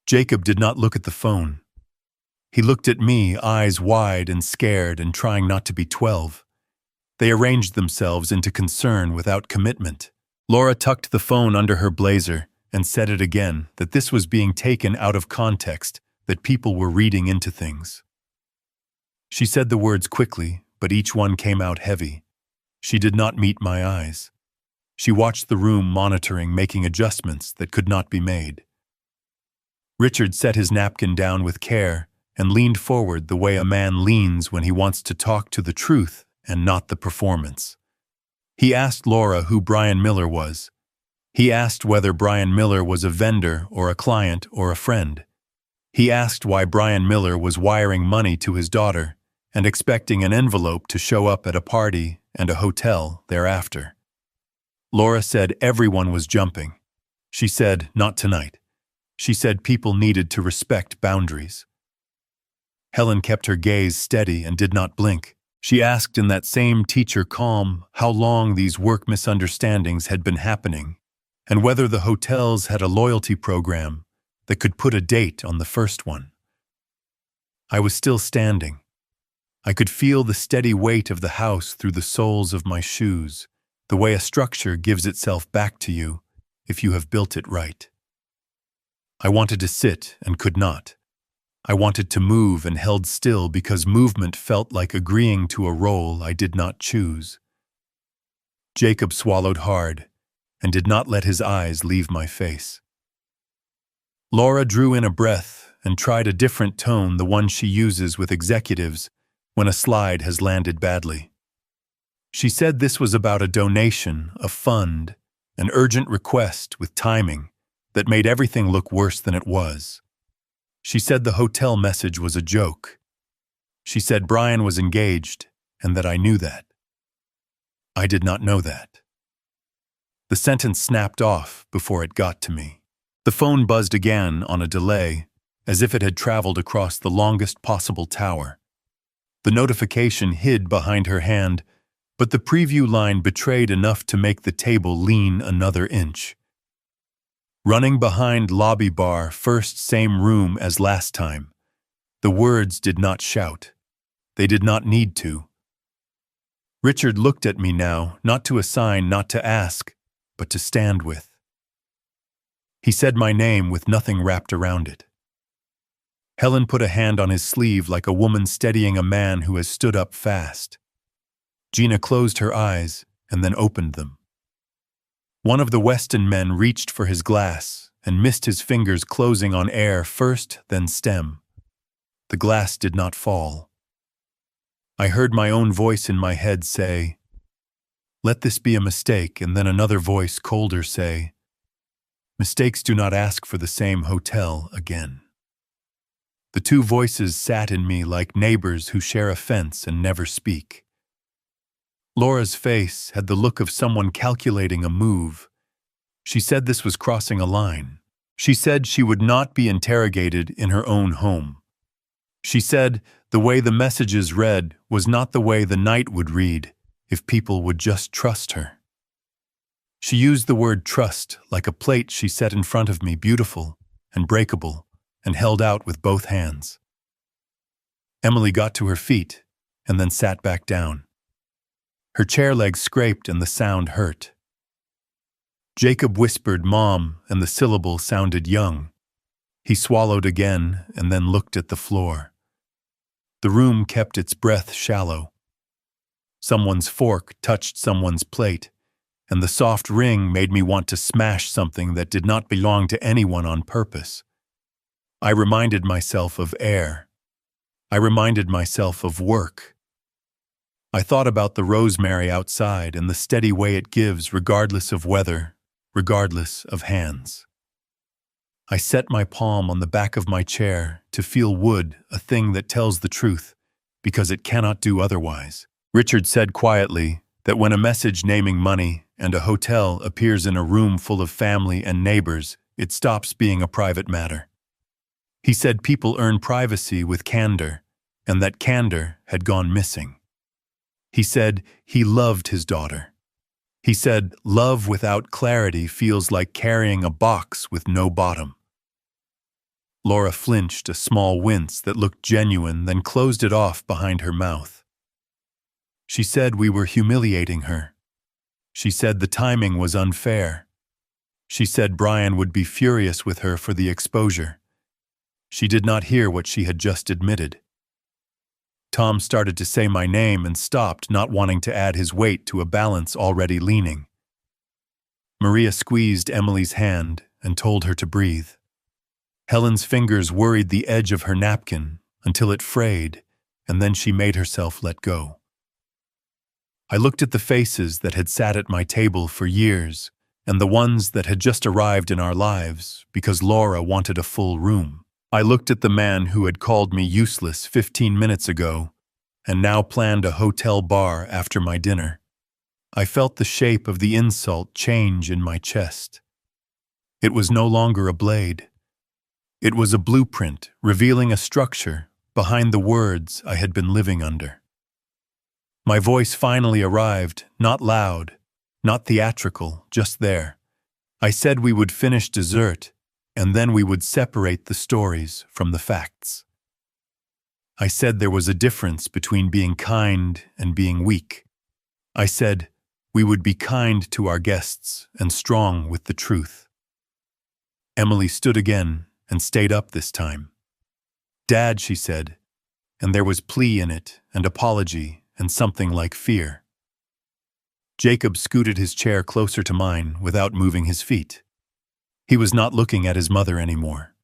Jacob did not look at the phone. He looked at me, eyes wide and scared and trying not to be 12. They arranged themselves into concern without commitment. Laura tucked the phone under her blazer and said it again, that this was being taken out of context, that people were reading into things. She said the words quickly, but each one came out heavy. She did not meet my eyes. She watched the room, monitoring, making adjustments that could not be made. Richard set his napkin down with care and leaned forward the way a man leans when he wants to talk to the truth and not the performance. He asked Laura who Brian Miller was. He asked whether Brian Miller was a vendor or a client or a friend. He asked why Brian Miller was wiring money to his daughter and expecting an envelope to show up at a party and a hotel thereafter. Laura said everyone was jumping. She said, not tonight. She said people needed to respect boundaries. Helen kept her gaze steady and did not blink. She asked in that same teacher calm how long these work misunderstandings had been happening, and whether the hotels had a loyalty program that could put a date on the first one. I was still standing. I could feel the steady weight of the house through the soles of my shoes, the way a structure gives itself back to you if you have built it right. I wanted to sit and could not. I wanted to move and held still because movement felt like agreeing to a role I did not choose. Jacob swallowed hard and did not let his eyes leave my face. Laura drew in a breath and tried a different tone, the one she uses with executives when a slide has landed badly. She said this was about a donation, a fund, an urgent request with timing that made everything look worse than it was. She said the hotel message was a joke. She said Brian was engaged and that I knew that. I did not know that. The sentence snapped off before it got to me. The phone buzzed again on a delay, as if it had traveled across the longest possible tower. The notification hid behind her hand, but the preview line betrayed enough to make the table lean another inch. Running behind lobby bar, first same room as last time. The words did not shout. They did not need to. Richard looked at me now, not to assign, not to ask, but to stand with. He said my name with nothing wrapped around it. Helen put a hand on his sleeve like a woman steadying a man who has stood up fast. Gina closed her eyes and then opened them. One of the Weston men reached for his glass and missed his fingers closing on air first, then stem. The glass did not fall. I heard my own voice in my head say, "Let this be a mistake," and then another voice colder say, "Mistakes do not ask for the same hotel again." The two voices sat in me like neighbors who share a fence and never speak. Laura's face had the look of someone calculating a move, She said this was crossing a line. She said she would not be interrogated in her own home. She said the way the messages read was not the way the night would read if people would just trust her. She used the word trust like a plate she set in front of me, beautiful and breakable, and held out with both hands. Emily got to her feet and then sat back down. Her chair legs scraped and the sound hurt. Jacob whispered "Mom," and the syllable sounded young. He swallowed again and then looked at the floor. The room kept its breath shallow. Someone's fork touched someone's plate, and the soft ring made me want to smash something that did not belong to anyone on purpose. I reminded myself of air. I reminded myself of work. I thought about the rosemary outside and the steady way it gives regardless of weather, regardless of hands. I set my palm on the back of my chair to feel wood, a thing that tells the truth, because it cannot do otherwise. Richard said quietly that when a message naming money and a hotel appears in a room full of family and neighbors, it stops being a private matter. He said people earn privacy with candor, and that candor had gone missing. He said he loved his daughter. He said love without clarity feels like carrying a box with no bottom. Laura flinched, a small wince that looked genuine, then closed it off behind her mouth. She said we were humiliating her. She said the timing was unfair. She said Brian would be furious with her for the exposure. She did not hear what she had just admitted. Tom started to say my name and stopped, not wanting to add his weight to a balance already leaning. Maria squeezed Emily's hand and told her to breathe. Helen's fingers worried the edge of her napkin until it frayed, and then she made herself let go. I looked at the faces that had sat at my table for years and the ones that had just arrived in our lives because Laura wanted a full room. I looked at the man who had called me useless 15 minutes ago and now planned a hotel bar after my dinner. I felt the shape of the insult change in my chest. It was no longer a blade. It was a blueprint revealing a structure behind the words I had been living under. My voice finally arrived, not loud, not theatrical, just there. I said we would finish dessert, and then we would separate the stories from the facts. I said there was a difference between being kind and being weak. I said we would be kind to our guests and strong with the truth. Emily stood again and stayed up this time. "Dad," she said, and there was plea in it and apology and something like fear. Jacob scooted his chair closer to mine without moving his feet. He was not looking at his mother anymore.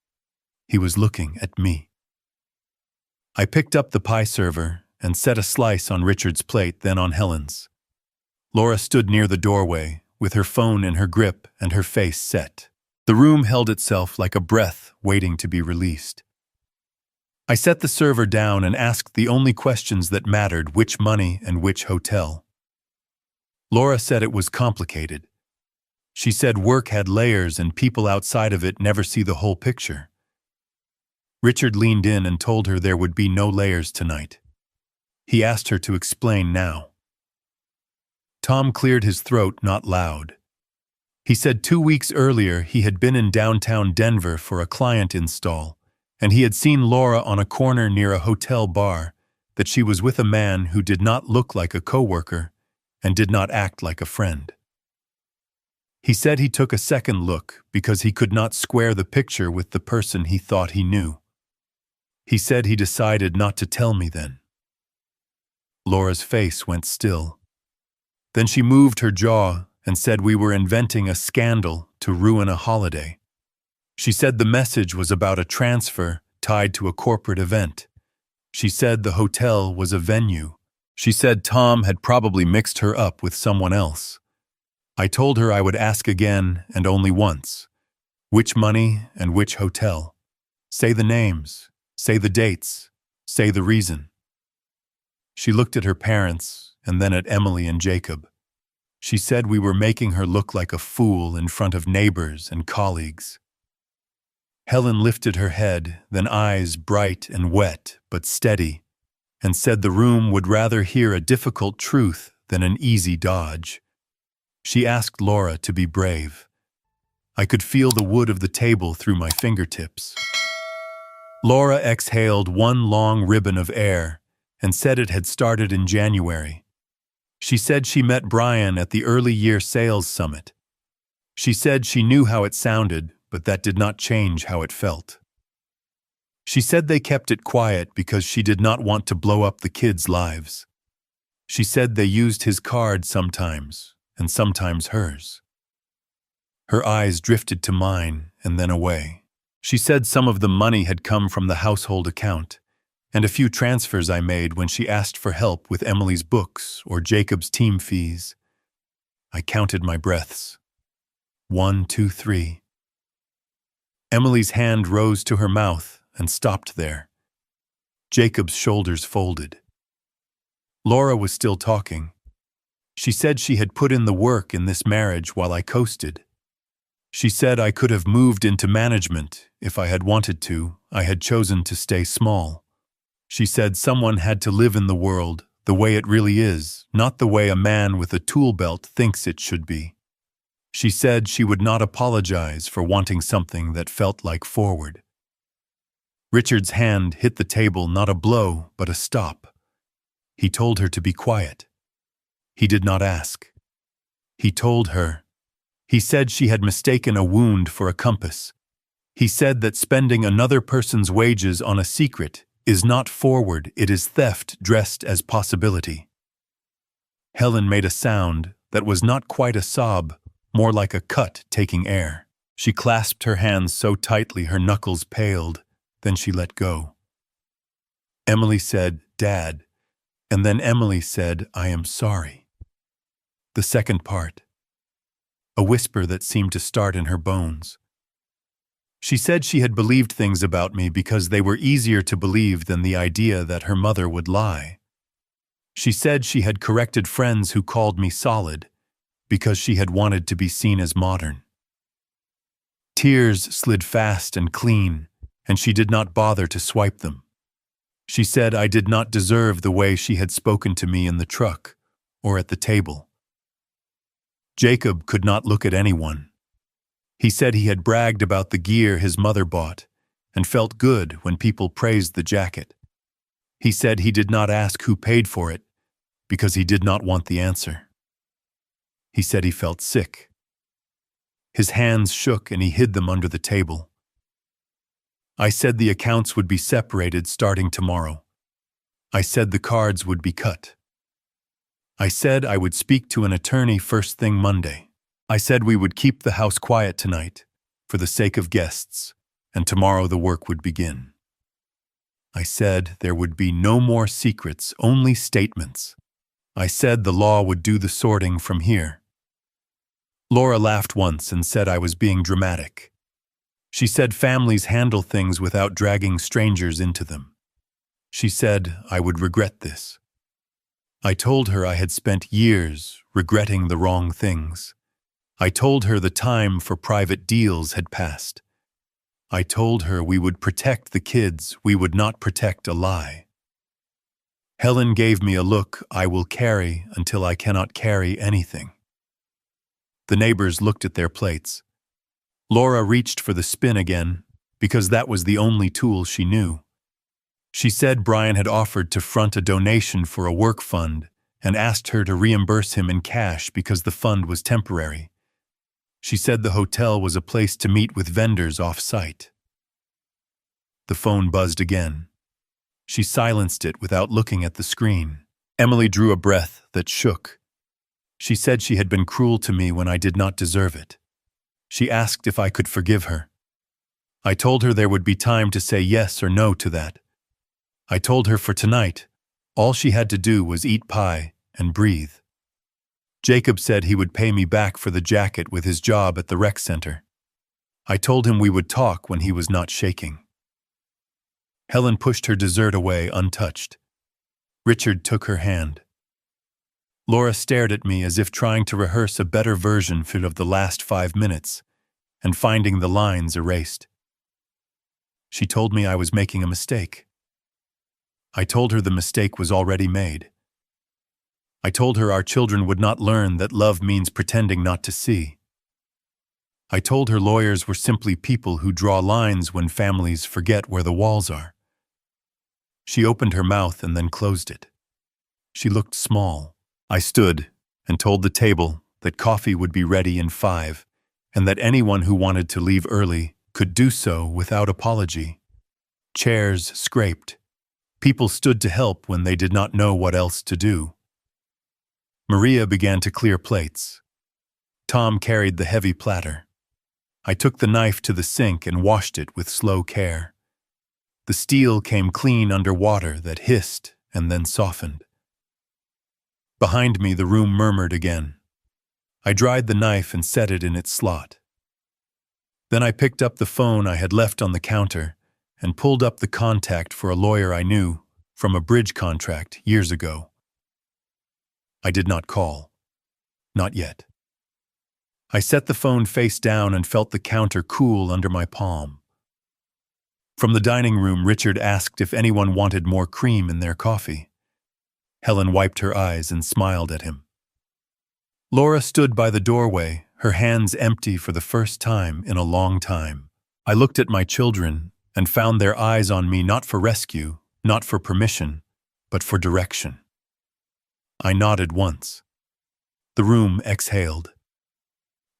He was looking at me. I picked up the pie server and set a slice on Richard's plate, then on Helen's. Laura stood near the doorway, with her phone in her grip and her face set. The room held itself like a breath waiting to be released. I set the server down and asked the only questions that mattered, which money and which hotel. Laura said it was complicated. She said work had layers and people outside of it never see the whole picture. Richard leaned in and told her there would be no layers tonight. He asked her to explain now. Tom cleared his throat, not loud. He said 2 weeks earlier he had been in downtown Denver for a client install, and he had seen Laura on a corner near a hotel bar, that she was with a man who did not look like a coworker and did not act like a friend. He said he took a second look because he could not square the picture with the person he thought he knew. He said he decided not to tell me then. Laura's face went still. Then she moved her jaw and said we were inventing a scandal to ruin a holiday. She said the message was about a transfer tied to a corporate event. She said the hotel was a venue. She said Tom had probably mixed her up with someone else. I told her I would ask again and only once. Which money and which hotel? Say the names, say the dates, say the reason. She looked at her parents and then at Emily and Jacob. She said we were making her look like a fool in front of neighbors and colleagues. Helen lifted her head, then eyes bright and wet but steady, and said the room would rather hear a difficult truth than an easy dodge. She asked Laura to be brave. I could feel the wood of the table through my fingertips. Laura exhaled one long ribbon of air and said it had started in January. She said she met Brian at the early year sales summit. She said she knew how it sounded, but that did not change how it felt. She said they kept it quiet because she did not want to blow up the kids' lives. She said they used his card sometimes, and sometimes hers. Her eyes drifted to mine and then away. She said some of the money had come from the household account, and a few transfers I made when she asked for help with Emily's books or Jacob's team fees. I counted my breaths. 1, 2, 3. Emily's hand rose to her mouth and stopped there. Jacob's shoulders folded. Laura was still talking. She said she had put in the work in this marriage while I coasted. She said I could have moved into management if I had wanted to. I had chosen to stay small. She said someone had to live in the world the way it really is, not the way a man with a tool belt thinks it should be. She said she would not apologize for wanting something that felt like forward. Richard's hand hit the table, not a blow, but a stop. He told her to be quiet. He did not ask. He told her. He said she had mistaken a wound for a compass. He said that spending another person's wages on a secret is not forward, it is theft dressed as possibility. Helen made a sound that was not quite a sob, more like a cut taking air. She clasped her hands so tightly her knuckles paled, then she let go. Emily said, "Dad," and then Emily said, "I am sorry." The second part. A whisper that seemed to start in her bones. She said she had believed things about me because they were easier to believe than the idea that her mother would lie. She said she had corrected friends who called me solid because she had wanted to be seen as modern. Tears slid fast and clean, and she did not bother to swipe them. She said I did not deserve the way she had spoken to me in the truck or at the table. Jacob could not look at anyone. He said he had bragged about the gear his mother bought and felt good when people praised the jacket. He said he did not ask who paid for it because he did not want the answer. He said he felt sick. His hands shook and he hid them under the table. I said the accounts would be separated starting tomorrow. I said the cards would be cut. I said I would speak to an attorney first thing Monday. I said we would keep the house quiet tonight for the sake of guests, and tomorrow the work would begin. I said there would be no more secrets, only statements. I said the law would do the sorting from here. Laura laughed once and said I was being dramatic. She said families handle things without dragging strangers into them. She said I would regret this. I told her I had spent years regretting the wrong things. I told her the time for private deals had passed. I told her we would protect the kids, we would not protect a lie. Helen gave me a look I will carry until I cannot carry anything. The neighbors looked at their plates. Laura reached for the spin again, because that was the only tool she knew. She said Brian had offered to front a donation for a work fund and asked her to reimburse him in cash because the fund was temporary. She said the hotel was a place to meet with vendors off-site. The phone buzzed again. She silenced it without looking at the screen. Emily drew a breath that shook. She said she had been cruel to me when I did not deserve it. She asked if I could forgive her. I told her there would be time to say yes or no to that. I told her for tonight, all she had to do was eat pie and breathe. Jacob said he would pay me back for the jacket with his job at the rec center. I told him we would talk when he was not shaking. Helen pushed her dessert away untouched. Richard took her hand. Laura stared at me as if trying to rehearse a better version of the last 5 minutes, and finding the lines erased. She told me I was making a mistake. I told her the mistake was already made. I told her our children would not learn that love means pretending not to see. I told her lawyers were simply people who draw lines when families forget where the walls are. She opened her mouth and then closed it. She looked small. I stood and told the table that coffee would be ready in 5, and that anyone who wanted to leave early could do so without apology. Chairs scraped. People stood to help when they did not know what else to do. Maria began to clear plates. Tom carried the heavy platter. I took the knife to the sink and washed it with slow care. The steel came clean under water that hissed and then softened. Behind me, the room murmured again. I dried the knife and set it in its slot. Then I picked up the phone I had left on the counter and pulled up the contact for a lawyer I knew from a bridge contract years ago. I did not call. Not yet. I set the phone face down and felt the counter cool under my palm. From the dining room, Richard asked if anyone wanted more cream in their coffee. Helen wiped her eyes and smiled at him. Laura stood by the doorway, her hands empty for the first time in a long time. I looked at my children and found their eyes on me, not for rescue, not for permission, but for direction. I nodded once. The room exhaled.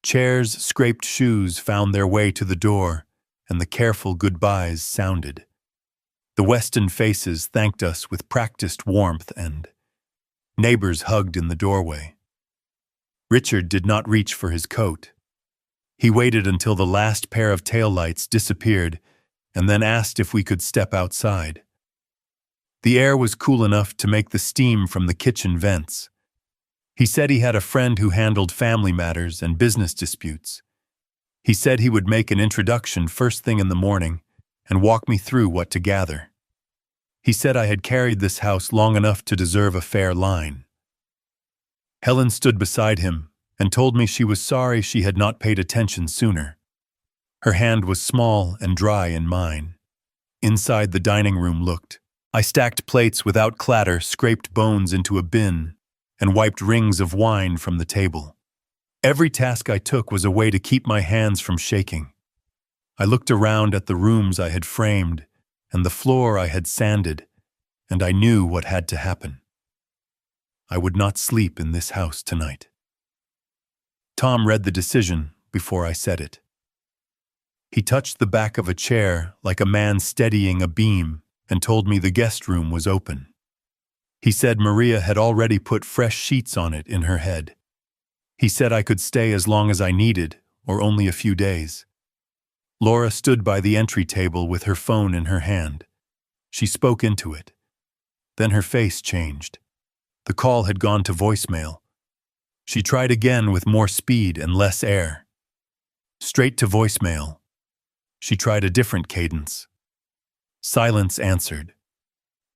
Chairs, scraped shoes found their way to the door, and the careful goodbyes sounded. The Weston faces thanked us with practiced warmth, and neighbors hugged in the doorway. Richard did not reach for his coat. He waited until the last pair of taillights disappeared and then asked if we could step outside. The air was cool enough to make the steam from the kitchen vents. He said he had a friend who handled family matters and business disputes. He said he would make an introduction first thing in the morning and walk me through what to gather. He said I had carried this house long enough to deserve a fair line. Helen stood beside him and told me she was sorry she had not paid attention sooner. Her hand was small and dry in mine. Inside the dining room looked. I stacked plates without clatter, scraped bones into a bin, and wiped rings of wine from the table. Every task I took was a way to keep my hands from shaking. I looked around at the rooms I had framed and the floor I had sanded, and I knew what had to happen. I would not sleep in this house tonight. Tom read the decision before I said it. He touched the back of a chair like a man steadying a beam and told me the guest room was open. He said Maria had already put fresh sheets on it in her head. He said I could stay as long as I needed, or only a few days. Laura stood by the entry table with her phone in her hand. She spoke into it. Then her face changed. The call had gone to voicemail. She tried again with more speed and less air. Straight to voicemail. She tried a different cadence. Silence answered.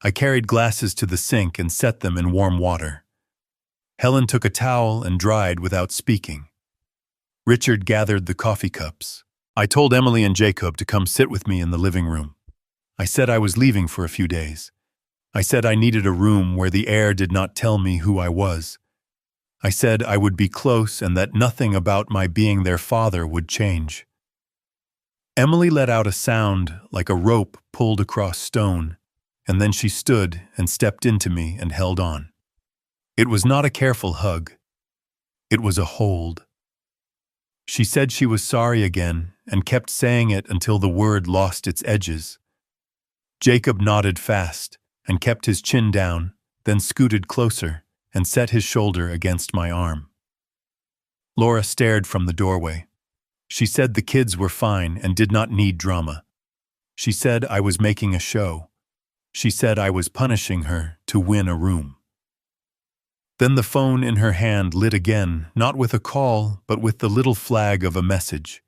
I carried glasses to the sink and set them in warm water. Helen took a towel and dried without speaking. Richard gathered the coffee cups. I told Emily and Jacob to come sit with me in the living room. I said I was leaving for a few days. I said I needed a room where the air did not tell me who I was. I said I would be close and that nothing about my being their father would change. Emily let out a sound like a rope pulled across stone, and then she stood and stepped into me and held on. It was not a careful hug. It was a hold. She said she was sorry again and kept saying it until the word lost its edges. Jacob nodded fast and kept his chin down, then scooted closer and set his shoulder against my arm. Laura stared from the doorway. She said the kids were fine and did not need drama. She said I was making a show. She said I was punishing her to win a room. Then the phone in her hand lit again, not with a call, but with the little flag of a message.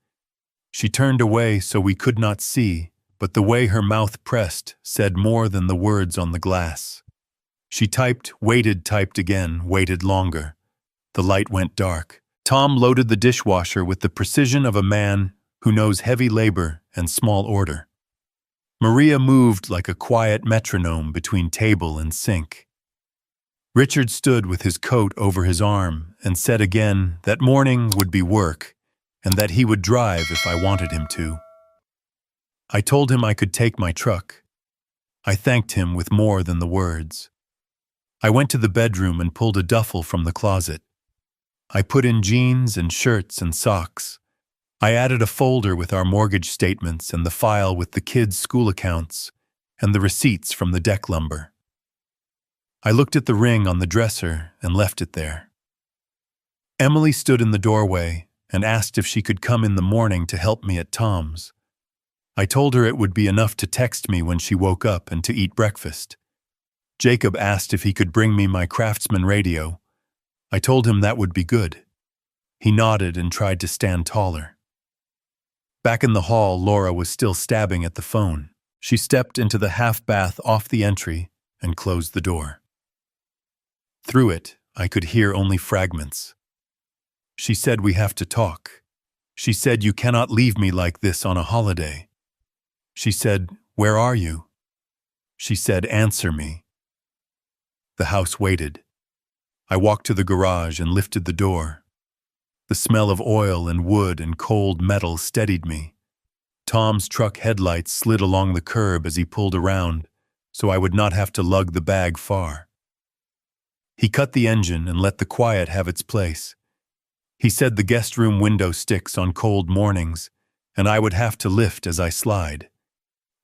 She turned away so we could not see, but the way her mouth pressed said more than the words on the glass. She typed, waited, typed again, waited longer. The light went dark. Tom loaded the dishwasher with the precision of a man who knows heavy labor and small order. Maria moved like a quiet metronome between table and sink. Richard stood with his coat over his arm and said again that morning would be work and that he would drive if I wanted him to. I told him I could take my truck. I thanked him with more than the words. I went to the bedroom and pulled a duffel from the closet. I put in jeans and shirts and socks. I added a folder with our mortgage statements and the file with the kids' school accounts and the receipts from the deck lumber. I looked at the ring on the dresser and left it there. Emily stood in the doorway and asked if she could come in the morning to help me at Tom's. I told her it would be enough to text me when she woke up and to eat breakfast. Jacob asked if he could bring me my Craftsman radio. I told him that would be good. He nodded and tried to stand taller. Back in the hall, Laura was still stabbing at the phone. She stepped into the half-bath off the entry and closed the door. Through it, I could hear only fragments. She said, "We have to talk." She said, "You cannot leave me like this on a holiday." She said, "Where are you?" She said, "Answer me." The house waited. I walked to the garage and lifted the door. The smell of oil and wood and cold metal steadied me. Tom's truck headlights slid along the curb as he pulled around, so I would not have to lug the bag far. He cut the engine and let the quiet have its place. He said the guest room window sticks on cold mornings, and I would have to lift as I slide.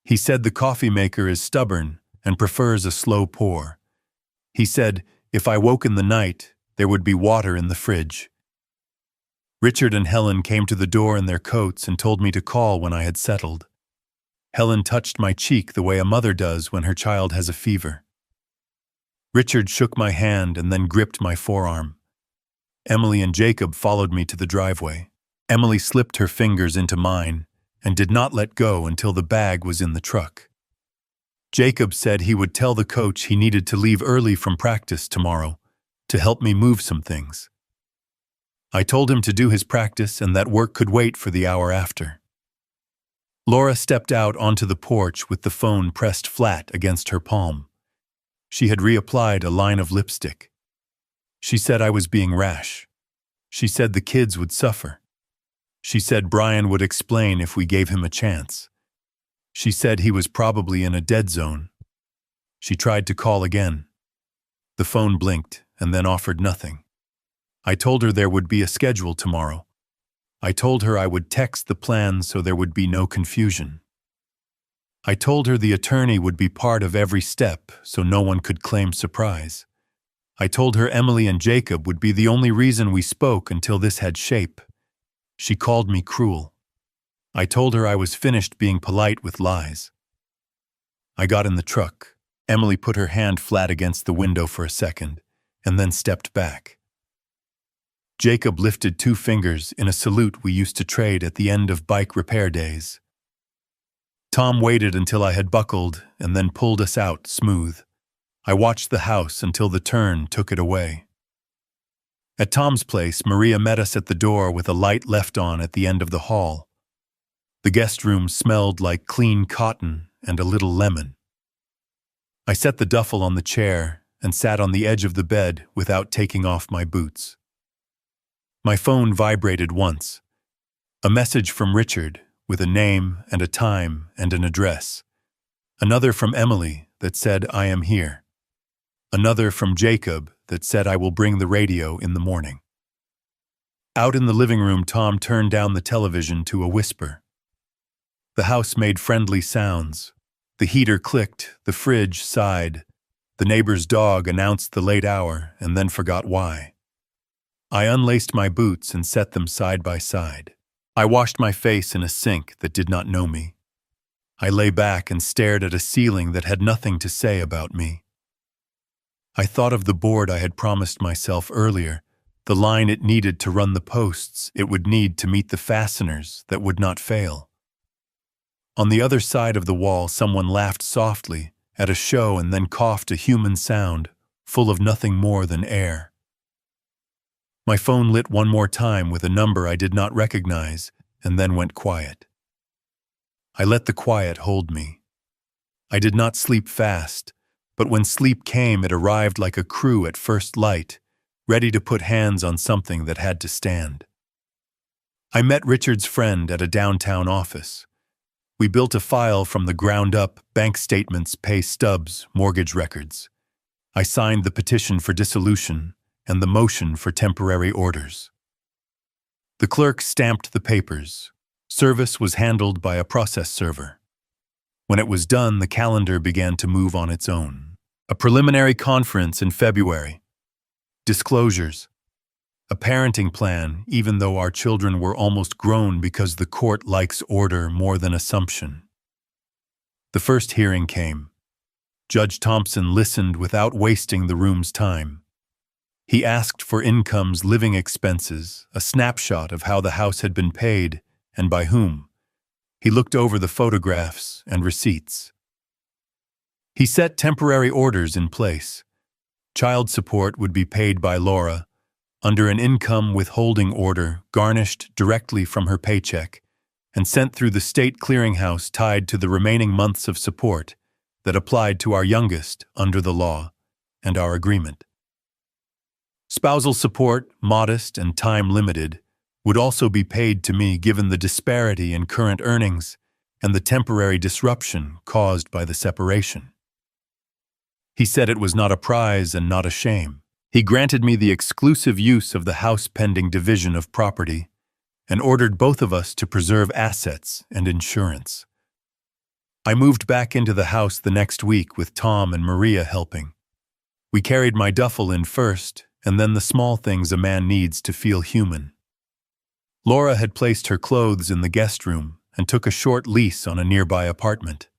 He said the coffee maker is stubborn and prefers a slow pour. He said if I woke in the night, there would be water in the fridge. Richard and Helen came to the door in their coats and told me to call when I had settled. Helen touched my cheek the way a mother does when her child has a fever. Richard shook my hand and then gripped my forearm. Emily and Jacob followed me to the driveway. Emily slipped her fingers into mine and did not let go until the bag was in the truck. Jacob said he would tell the coach he needed to leave early from practice tomorrow to help me move some things. I told him to do his practice and that work could wait for the hour after. Laura stepped out onto the porch with the phone pressed flat against her palm. She had reapplied a line of lipstick. She said I was being rash. She said the kids would suffer. She said Brian would explain if we gave him a chance. She said he was probably in a dead zone. She tried to call again. The phone blinked and then offered nothing. I told her there would be a schedule tomorrow. I told her I would text the plan so there would be no confusion. I told her the attorney would be part of every step so no one could claim surprise. I told her Emily and Jacob would be the only reason we spoke until this had shape. She called me cruel. I told her I was finished being polite with lies. I got in the truck. Emily put her hand flat against the window for a second and then stepped back. Jacob lifted 2 fingers in a salute we used to trade at the end of bike repair days. Tom waited until I had buckled and then pulled us out smooth. I watched the house until the turn took it away. At Tom's place, Maria met us at the door with a light left on at the end of the hall. The guest room smelled like clean cotton and a little lemon. I set the duffel on the chair and sat on the edge of the bed without taking off my boots. My phone vibrated once. A message from Richard with a name and a time and an address. Another from Emily that said, "I am here." Another from Jacob that said, "I will bring the radio in the morning." Out in the living room, Tom turned down the television to a whisper. The house made friendly sounds. The heater clicked, the fridge sighed. The neighbor's dog announced the late hour and then forgot why. I unlaced my boots and set them side by side. I washed my face in a sink that did not know me. I lay back and stared at a ceiling that had nothing to say about me. I thought of the board I had promised myself earlier, the line it needed to run the posts it would need to meet the fasteners that would not fail. On the other side of the wall, someone laughed softly at a show and then coughed a human sound full of nothing more than air. My phone lit one more time with a number I did not recognize, and then went quiet. I let the quiet hold me. I did not sleep fast, but when sleep came, it arrived like a crew at first light, ready to put hands on something that had to stand. I met Richard's friend at a downtown office. We built a file from the ground up: bank statements, pay stubs, mortgage records. I signed the petition for dissolution and the motion for temporary orders. The clerk stamped the papers. Service was handled by a process server. When it was done, the calendar began to move on its own. A preliminary conference in February. Disclosures. A parenting plan, even though our children were almost grown, because the court likes order more than assumption. The first hearing came. Judge Thompson listened without wasting the room's time. He asked for incomes, living expenses, a snapshot of how the house had been paid and by whom. He looked over the photographs and receipts. He set temporary orders in place. Child support would be paid by Laura under an income withholding order garnished directly from her paycheck and sent through the state clearinghouse, tied to the remaining months of support that applied to our youngest under the law and our agreement. Spousal support, modest and time-limited, would also be paid to me given the disparity in current earnings and the temporary disruption caused by the separation. He said it was not a prize and not a shame. He granted me the exclusive use of the house pending division of property and ordered both of us to preserve assets and insurance. I moved back into the house the next week with Tom and Maria helping. We carried my duffel in first, and then the small things a man needs to feel human. Laura had placed her clothes in the guest room and took a short lease on a nearby apartment.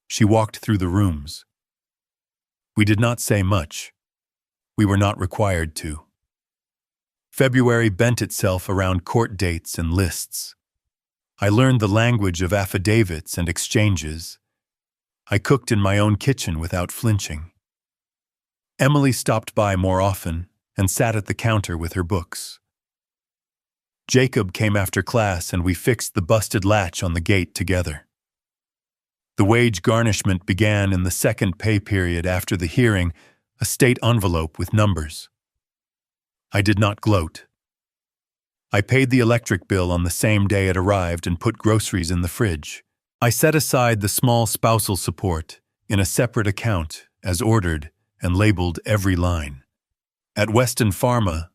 She walked through the rooms. We did not say much. We were not required to. February bent itself around court dates and lists. I learned the language of affidavits and exchanges. I cooked in my own kitchen without flinching. Emily stopped by more often and sat at the counter with her books. Jacob came after class and we fixed the busted latch on the gate together. The wage garnishment began in the second pay period after the hearing, a state envelope with numbers. I did not gloat. I paid the electric bill on the same day it arrived and put groceries in the fridge. I set aside the small spousal support in a separate account as ordered and labeled every line. At Weston Pharma,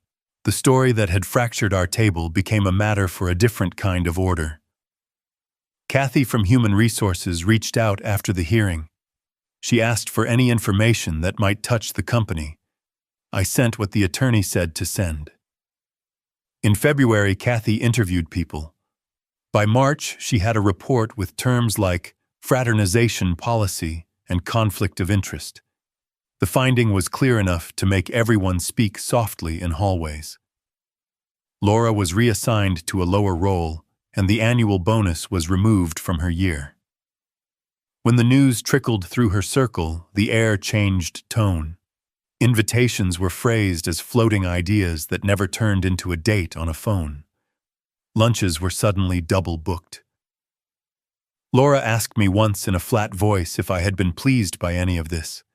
the story that had fractured our table became a matter for a different kind of order. Kathy from Human Resources reached out after the hearing. She asked for any information that might touch the company. I sent what the attorney said to send. In February, Kathy interviewed people. By March, she had a report with terms like fraternization policy and conflict of interest. The finding was clear enough to make everyone speak softly in hallways. Laura was reassigned to a lower role, and the annual bonus was removed from her year. When the news trickled through her circle, the air changed tone. Invitations were phrased as floating ideas that never turned into a date on a phone. Lunches were suddenly double booked. Laura asked me once in a flat voice if I had been pleased by any of this.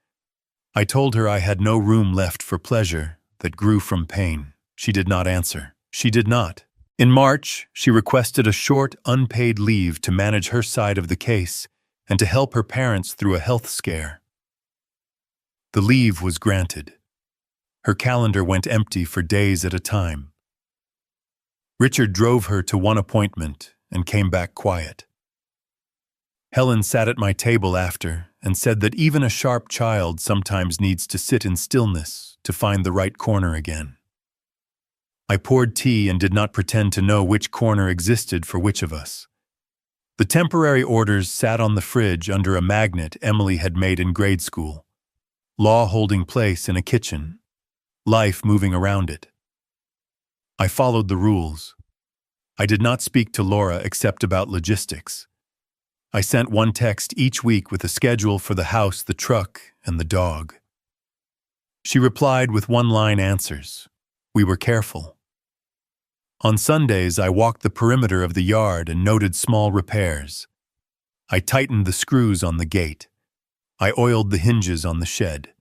I told her I had no room left for pleasure that grew from pain. She did not answer. She did not. In March, she requested a short, unpaid leave to manage her side of the case and to help her parents through a health scare. The leave was granted. Her calendar went empty for days at a time. Richard drove her to one appointment and came back quiet. Helen sat at my table after and said that even a sharp child sometimes needs to sit in stillness to find the right corner again. I poured tea and did not pretend to know which corner existed for which of us. The temporary orders sat on the fridge under a magnet Emily had made in grade school. Law holding place in a kitchen. Life moving around it. I followed the rules. I did not speak to Laura except about logistics. I sent one text each week with a schedule for the house, the truck, and the dog. She replied with one-line answers. We were careful. On Sundays, I walked the perimeter of the yard and noted small repairs. I tightened the screws on the gate. I oiled the hinges on the shed.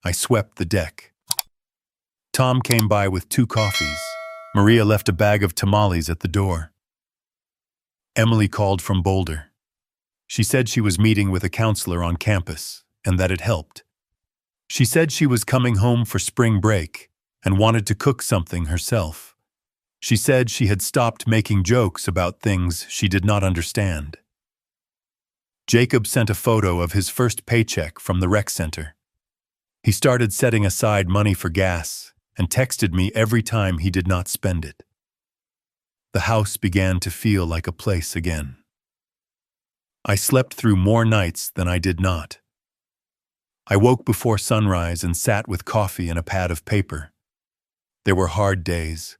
I swept the deck. Tom came by with 2 coffees. Maria left a bag of tamales at the door. Emily called from Boulder. She said she was meeting with a counselor on campus and that it helped. She said she was coming home for spring break and wanted to cook something herself. She said she had stopped making jokes about things she did not understand. Jacob sent a photo of his first paycheck from the rec center. He started setting aside money for gas and texted me every time he did not spend it. The house began to feel like a place again. I slept through more nights than I did not. I woke before sunrise and sat with coffee and a pad of paper. There were hard days.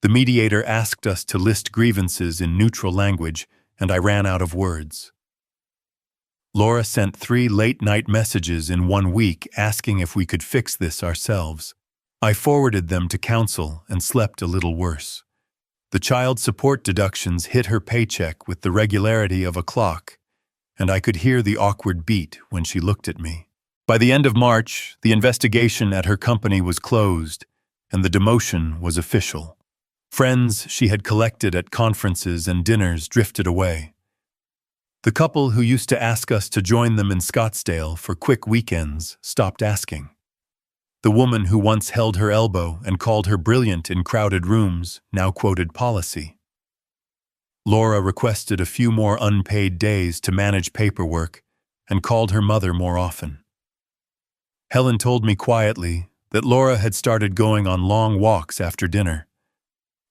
The mediator asked us to list grievances in neutral language, and I ran out of words. Laura sent 3 late-night messages in 1 week asking if we could fix this ourselves. I forwarded them to counsel and slept a little worse. The child support deductions hit her paycheck with the regularity of a clock, and I could hear the awkward beat when she looked at me. By the end of March, the investigation at her company was closed, and the demotion was official. Friends she had collected at conferences and dinners drifted away. The couple who used to ask us to join them in Scottsdale for quick weekends stopped asking. The woman who once held her elbow and called her brilliant in crowded rooms now quoted policy. Laura requested a few more unpaid days to manage paperwork and called her mother more often. Helen told me quietly that Laura had started going on long walks after dinner.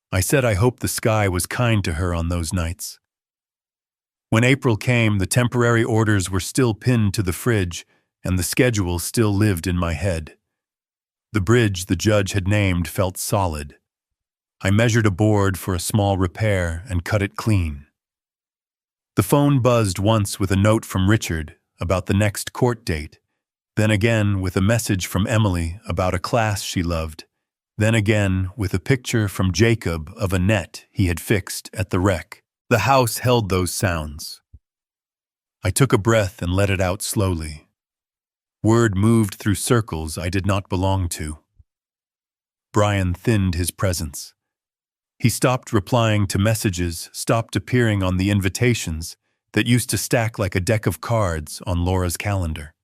I said I hoped the sky was kind to her on those nights. When April came, the temporary orders were still pinned to the fridge, and the schedule still lived in my head. The bridge the judge had named felt solid. I measured a board for a small repair and cut it clean. The phone buzzed once with a note from Richard about the next court date, then again with a message from Emily about a class she loved, then again with a picture from Jacob of a net he had fixed at the wreck. The house held those sounds. I took a breath and let it out slowly. Word moved through circles I did not belong to. Brian thinned his presence. He stopped replying to messages, stopped appearing on the invitations that used to stack like a deck of cards on Laura's calendar.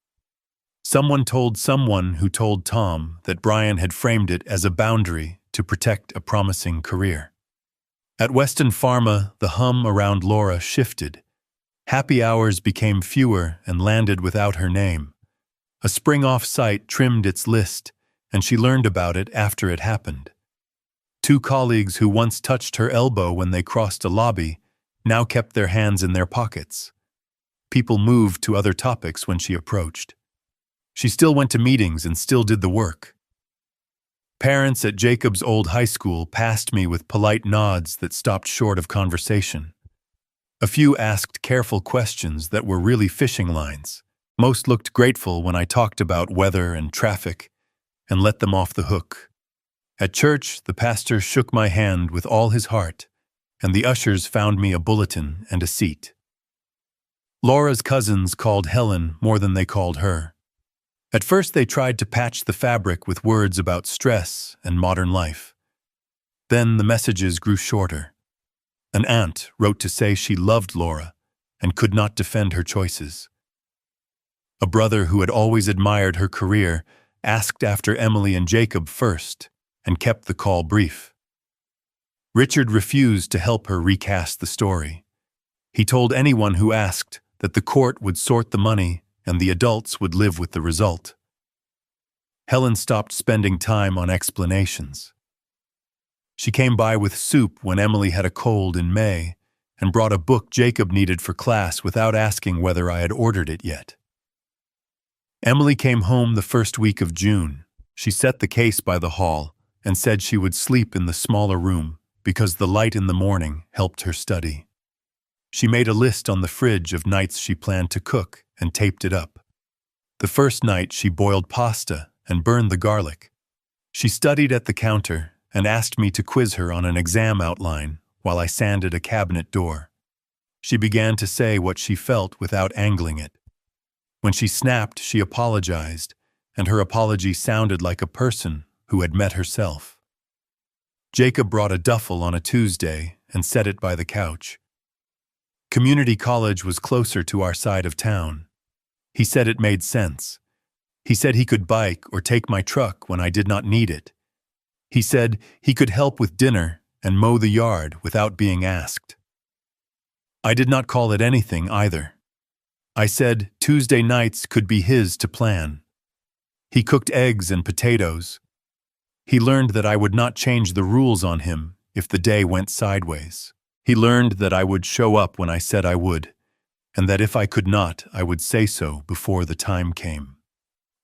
Someone told someone who told Tom that Brian had framed it as a boundary to protect a promising career. At Weston Pharma, the hum around Laura shifted. Happy hours became fewer and landed without her name. A spring off-site trimmed its list, and she learned about it after it happened. 2 colleagues who once touched her elbow when they crossed a lobby now kept their hands in their pockets. People moved to other topics when she approached. She still went to meetings and still did the work. Parents at Jacob's old high school passed me with polite nods that stopped short of conversation. A few asked careful questions that were really fishing lines. Most looked grateful when I talked about weather and traffic and let them off the hook. At church, the pastor shook my hand with all his heart, and the ushers found me a bulletin and a seat. Laura's cousins called Helen more than they called her. At first they tried to patch the fabric with words about stress and modern life. Then the messages grew shorter. An aunt wrote to say she loved Laura and could not defend her choices. A brother who had always admired her career asked after Emily and Jacob first and kept the call brief. Richard refused to help her recast the story. He told anyone who asked that the court would sort the money and the adults would live with the result. Helen stopped spending time on explanations. She came by with soup when Emily had a cold in May and brought a book Jacob needed for class without asking whether I had ordered it yet. Emily came home the first week of June. She set the case by the hall and said she would sleep in the smaller room because the light in the morning helped her study. She made a list on the fridge of nights she planned to cook and taped it up. The first night she boiled pasta and burned the garlic. She studied at the counter and asked me to quiz her on an exam outline while I sanded a cabinet door. She began to say what she felt without angling it. When she snapped, she apologized, and her apology sounded like a person who had met herself. Jacob brought a duffel on a Tuesday and set it by the couch. Community college was closer to our side of town. He said it made sense. He said he could bike or take my truck when I did not need it. He said he could help with dinner and mow the yard without being asked. I did not call it anything either. I said Tuesday nights could be his to plan. He cooked eggs and potatoes. He learned that I would not change the rules on him if the day went sideways. He learned that I would show up when I said I would, and that if I could not, I would say so before the time came.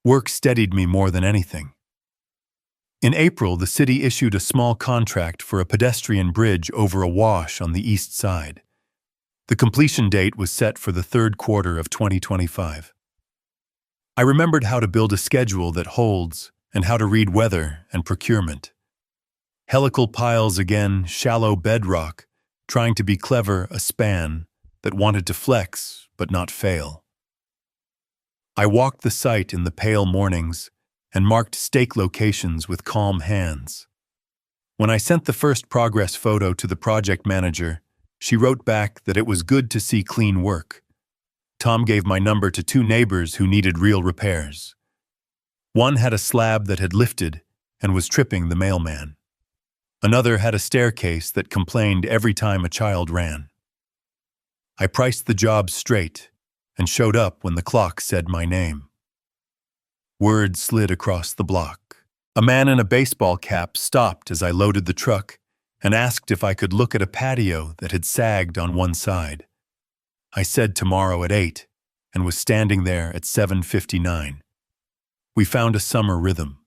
Work steadied me more than anything. In April, the city issued a small contract for a pedestrian bridge over a wash on the east side. The completion date was set for the third quarter of 2025. I remembered how to build a schedule that holds and how to read weather and procurement. Helical piles again, shallow bedrock, trying to be clever, a span that wanted to flex but not fail. I walked the site in the pale mornings and marked stake locations with calm hands. When I sent the first progress photo to the project manager, she wrote back that it was good to see clean work. Tom gave my number to two neighbors who needed real repairs. One had a slab that had lifted and was tripping the mailman. Another had a staircase that complained every time a child ran. I priced the job straight and showed up when the clock said my name. Word slid across the block. A man in a baseball cap stopped as I loaded the truck and asked if I could look at a patio that had sagged on one side. I said tomorrow at 8 and was standing there at 7:59. We found a summer rhythm.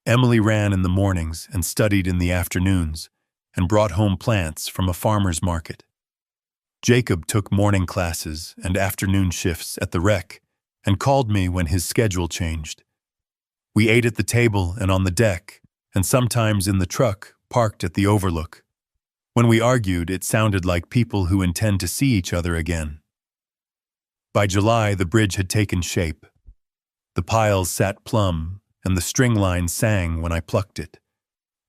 Emily ran in the mornings and studied in the afternoons and brought home plants from a farmer's market. Jacob took morning classes and afternoon shifts at the rec and called me when his schedule changed. We ate at the table and on the deck, and sometimes in the truck parked at the overlook. When we argued, it sounded like people who intend to see each other again. By July, the bridge had taken shape. The piles sat plumb, and the string line sang when I plucked it.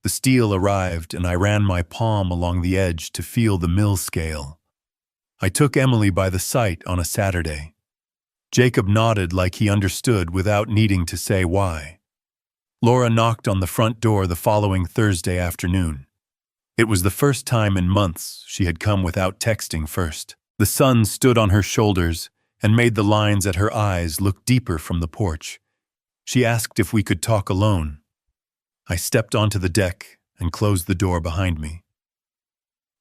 The steel arrived, and I ran my palm along the edge to feel the mill scale. I took Emily by the site on a Saturday. Jacob nodded like he understood without needing to say why. Laura knocked on the front door the following Thursday afternoon. It was the first time in months she had come without texting first. The sun stood on her shoulders and made the lines at her eyes look deeper from the porch. She asked if we could talk alone. I stepped onto the deck and closed the door behind me.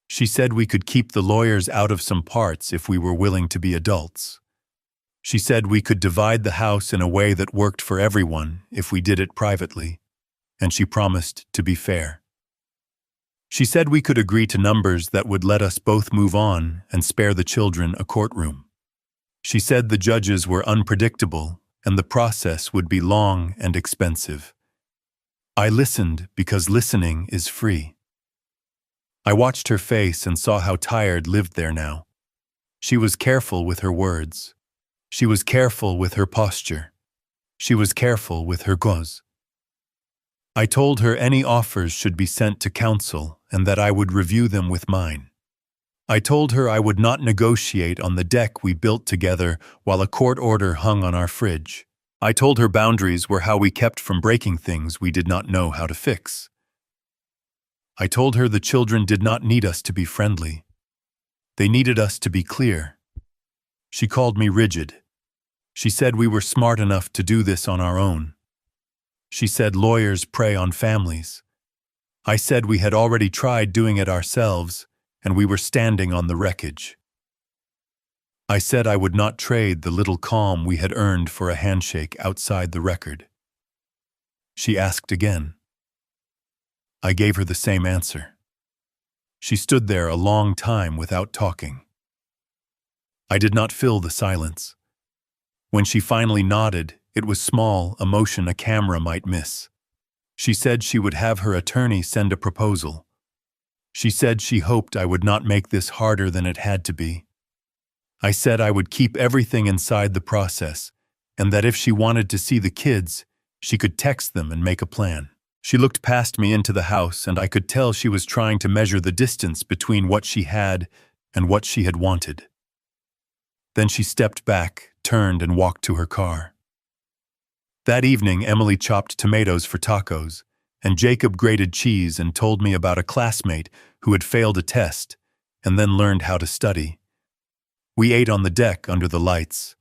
She said we could keep the lawyers out of some parts if we were willing to be adults. She said we could divide the house in a way that worked for everyone if we did it privately, and she promised to be fair. She said we could agree to numbers that would let us both move on and spare the children a courtroom. She said the judges were unpredictable and the process would be long and expensive. I listened because listening is free. I watched her face and saw how tired lived there now. She was careful with her words. She was careful with her posture. She was careful with her goes. I told her any offers should be sent to counsel and that I would review them with mine. I told her I would not negotiate on the deck we built together while a court order hung on our fridge. I told her boundaries were how we kept from breaking things we did not know how to fix. I told her the children did not need us to be friendly. They needed us to be clear. She called me rigid. She said we were smart enough to do this on our own. She said lawyers prey on families. I said we had already tried doing it ourselves, and we were standing on the wreckage. I said I would not trade the little calm we had earned for a handshake outside the record. She asked again. I gave her the same answer. She stood there a long time without talking. I did not fill the silence. When she finally nodded, It was small, a motion a camera might miss. She said she would have her attorney send a proposal. She said she hoped I would not make this harder than it had to be. I said I would keep everything inside the process, and that if she wanted to see the kids, she could text them and make a plan. She looked past me into the house, and I could tell she was trying to measure the distance between what she had and what she had wanted. Then she stepped back, turned, and walked to her car. That evening, Emily chopped tomatoes for tacos, and Jacob grated cheese and told me about a classmate who had failed a test and then learned how to study. We ate on the deck under the lights.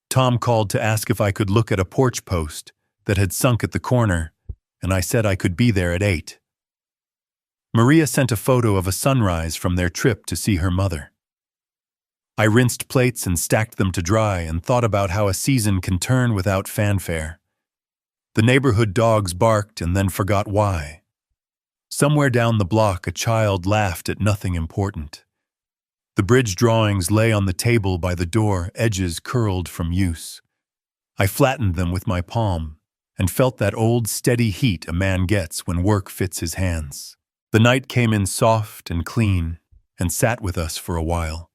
Tom called to ask if I could look at a porch post that had sunk at the corner, and I said I could be there at 8. Maria sent a photo of a sunrise from their trip to see her mother. I rinsed plates and stacked them to dry and thought about how a season can turn without fanfare. The neighborhood dogs barked and then forgot why. Somewhere down the block, a child laughed at nothing important. The bridge drawings lay on the table by the door, edges curled from use. I flattened them with my palm and felt that old steady heat a man gets when work fits his hands. The night came in soft and clean and sat with us for a while.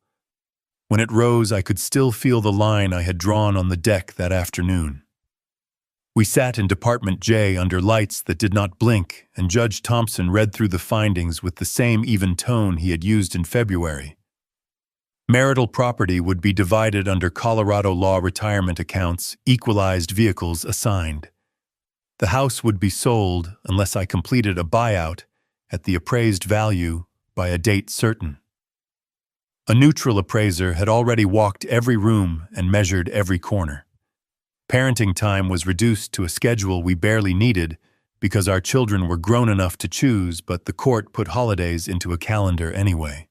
When it rose, I could still feel the line I had drawn on the deck that afternoon. We sat in Department J under lights that did not blink, and Judge Thompson read through the findings with the same even tone he had used in February. Marital property would be divided under Colorado law retirement accounts, equalized vehicles assigned. The house would be sold unless I completed a buyout at the appraised value by a date certain. A neutral appraiser had already walked every room and measured every corner. Parenting time was reduced to a schedule we barely needed because our children were grown enough to choose, but the court put holidays into a calendar anyway.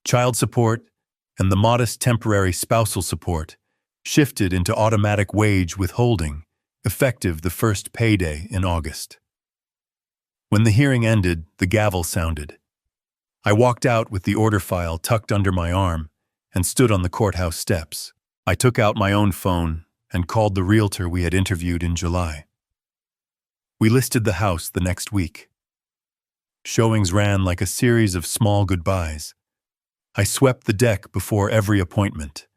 Child support and the modest temporary spousal support shifted into automatic wage withholding, effective the first payday in August. When the hearing ended, the gavel sounded. I walked out with the order file tucked under my arm and stood on the courthouse steps. I took out my own phone and called the realtor we had interviewed in July. We listed the house the next week. Showings ran like a series of small goodbyes. I swept the deck before every appointment.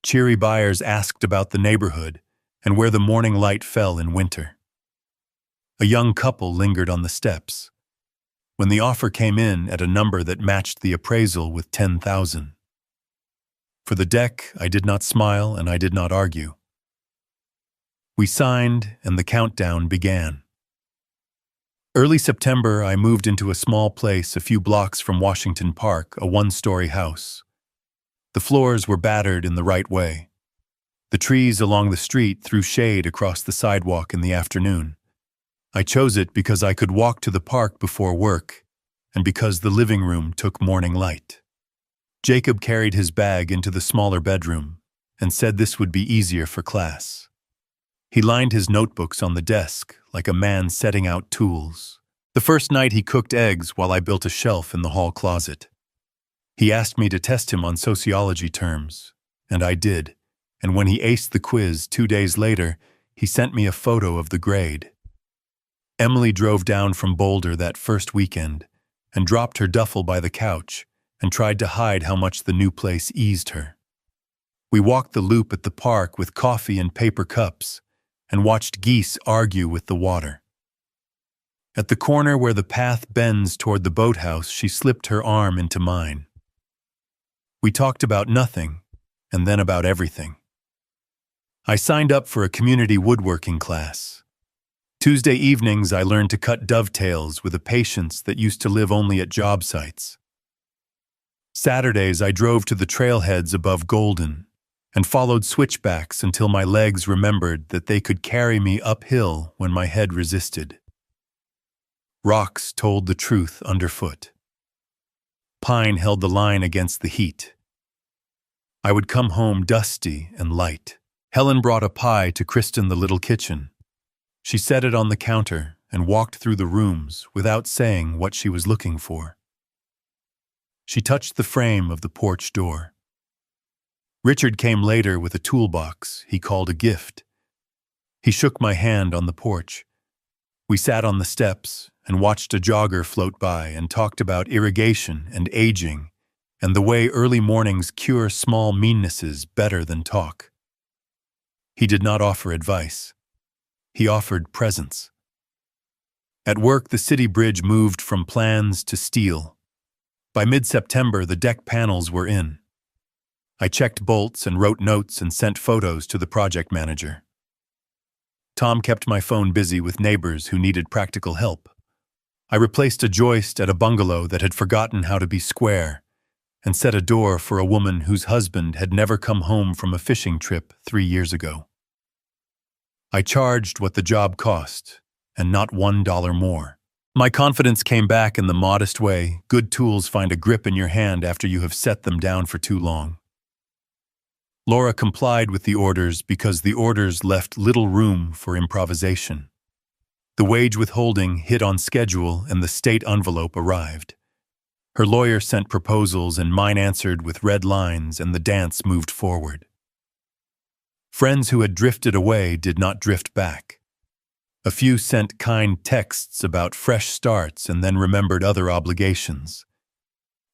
Cheery buyers asked about the neighborhood and where the morning light fell in winter. A young couple lingered on the steps. When the offer came in at a number that matched the appraisal with $10,000. For the deck, I did not smile and I did not argue. We signed and the countdown began. Early September, I moved into a small place a few blocks from Washington Park, a one-story house. The floors were battered in the right way. The trees along the street threw shade across the sidewalk in the afternoon. I chose it because I could walk to the park before work, and because the living room took morning light. Jacob carried his bag into the smaller bedroom and said this would be easier for class. He lined his notebooks on the desk like a man setting out tools. The first night he cooked eggs while I built a shelf in the hall closet. He asked me to test him on sociology terms, and I did, and when he aced the quiz 2 days later, he sent me a photo of the grade. Emily drove down from Boulder that first weekend and dropped her duffel by the couch and tried to hide how much the new place eased her. We walked the loop at the park with coffee and paper cups and watched geese argue with the water. At the corner where the path bends toward the boathouse, she slipped her arm into mine. We talked about nothing and then about everything. I signed up for a community woodworking class. Tuesday evenings, I learned to cut dovetails with a patience that used to live only at job sites. Saturdays, I drove to the trailheads above Golden and followed switchbacks until my legs remembered that they could carry me uphill when my head resisted. Rocks told the truth underfoot. Pine held the line against the heat. I would come home dusty and light. Helen brought a pie to christen the little kitchen. She set it on the counter and walked through the rooms without saying what she was looking for. She touched the frame of the porch door. Richard came later with a toolbox he called a gift. He shook my hand on the porch. We sat on the steps and watched a jogger float by and talked about irrigation and aging and the way early mornings cure small meannesses better than talk. He did not offer advice. He offered presence. At work, the city bridge moved from plans to steel. By mid-September, the deck panels were in. I checked bolts and wrote notes and sent photos to the project manager. Tom kept my phone busy with neighbors who needed practical help. I replaced a joist at a bungalow that had forgotten how to be square and set a door for a woman whose husband had never come home from a fishing trip 3 years ago. I charged what the job cost, and not $1 more. My confidence came back in the modest way good tools find a grip in your hand after you have set them down for too long. Laura complied with the orders because the orders left little room for improvisation. The wage withholding hit on schedule and the state envelope arrived. Her lawyer sent proposals and mine answered with red lines, and the dance moved forward. Friends who had drifted away did not drift back. A few sent kind texts about fresh starts and then remembered other obligations.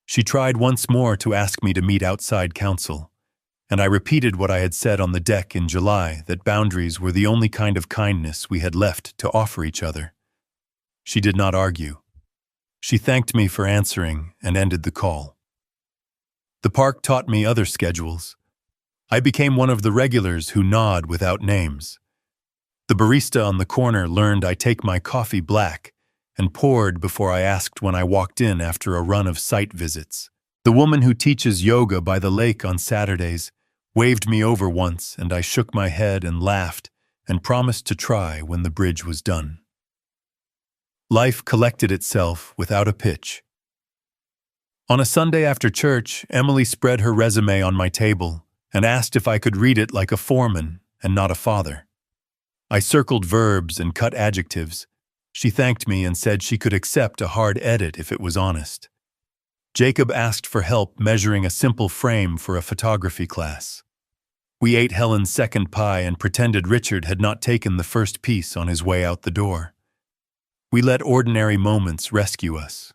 She tried once more to ask me to meet outside counsel, and I repeated what I had said on the deck in July, that boundaries were the only kind of kindness we had left to offer each other. She did not argue. She thanked me for answering and ended the call. The park taught me other schedules. I became one of the regulars who nod without names. The barista on the corner learned I take my coffee black and poured before I asked when I walked in after a run of site visits. The woman who teaches yoga by the lake on Saturdays waved me over once, and I shook my head and laughed and promised to try when the bridge was done. Life collected itself without a pitch. On a Sunday after church, Emily spread her resume on my table and asked if I could read it like a foreman and not a father. I circled verbs and cut adjectives. She thanked me and said she could accept a hard edit if it was honest. Jacob asked for help measuring a simple frame for a photography class. We ate Helen's second pie and pretended Richard had not taken the first piece on his way out the door. We let ordinary moments rescue us.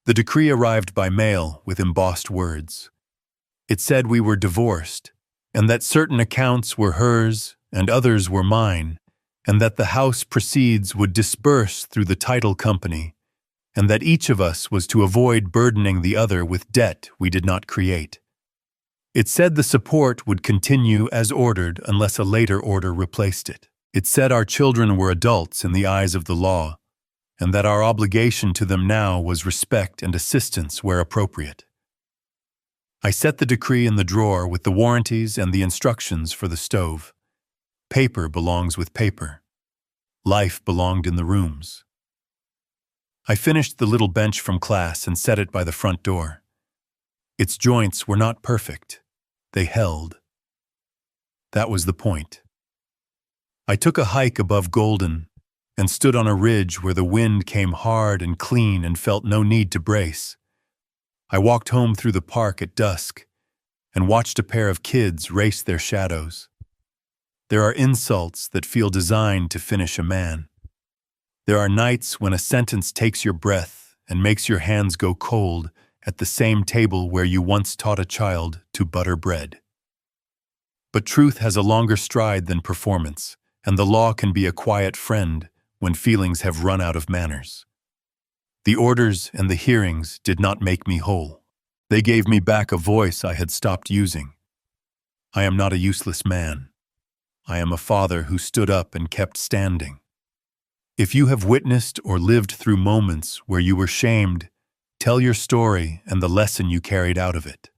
The decree arrived by mail with embossed words. It said we were divorced, and that certain accounts were hers and others were mine, and that the house proceeds would disperse through the title company, and that each of us was to avoid burdening the other with debt we did not create. It said the support would continue as ordered unless a later order replaced it. It said our children were adults in the eyes of the law, and that our obligation to them now was respect and assistance where appropriate. I set the decree in the drawer with the warranties and the instructions for the stove. Paper belongs with paper. Life belonged in the rooms. I finished the little bench from class and set it by the front door. Its joints were not perfect. They held. That was the point. I took a hike above Golden and stood on a ridge where the wind came hard and clean and felt no need to brace. I walked home through the park at dusk and watched a pair of kids race their shadows. There are insults that feel designed to finish a man. There are nights when a sentence takes your breath and makes your hands go cold at the same table where you once taught a child to butter bread. But truth has a longer stride than performance, and the law can be a quiet friend when feelings have run out of manners. The orders and the hearings did not make me whole. They gave me back a voice I had stopped using. I am not a useless man. I am a father who stood up and kept standing. If you have witnessed or lived through moments where you were shamed, tell your story and the lesson you carried out of it.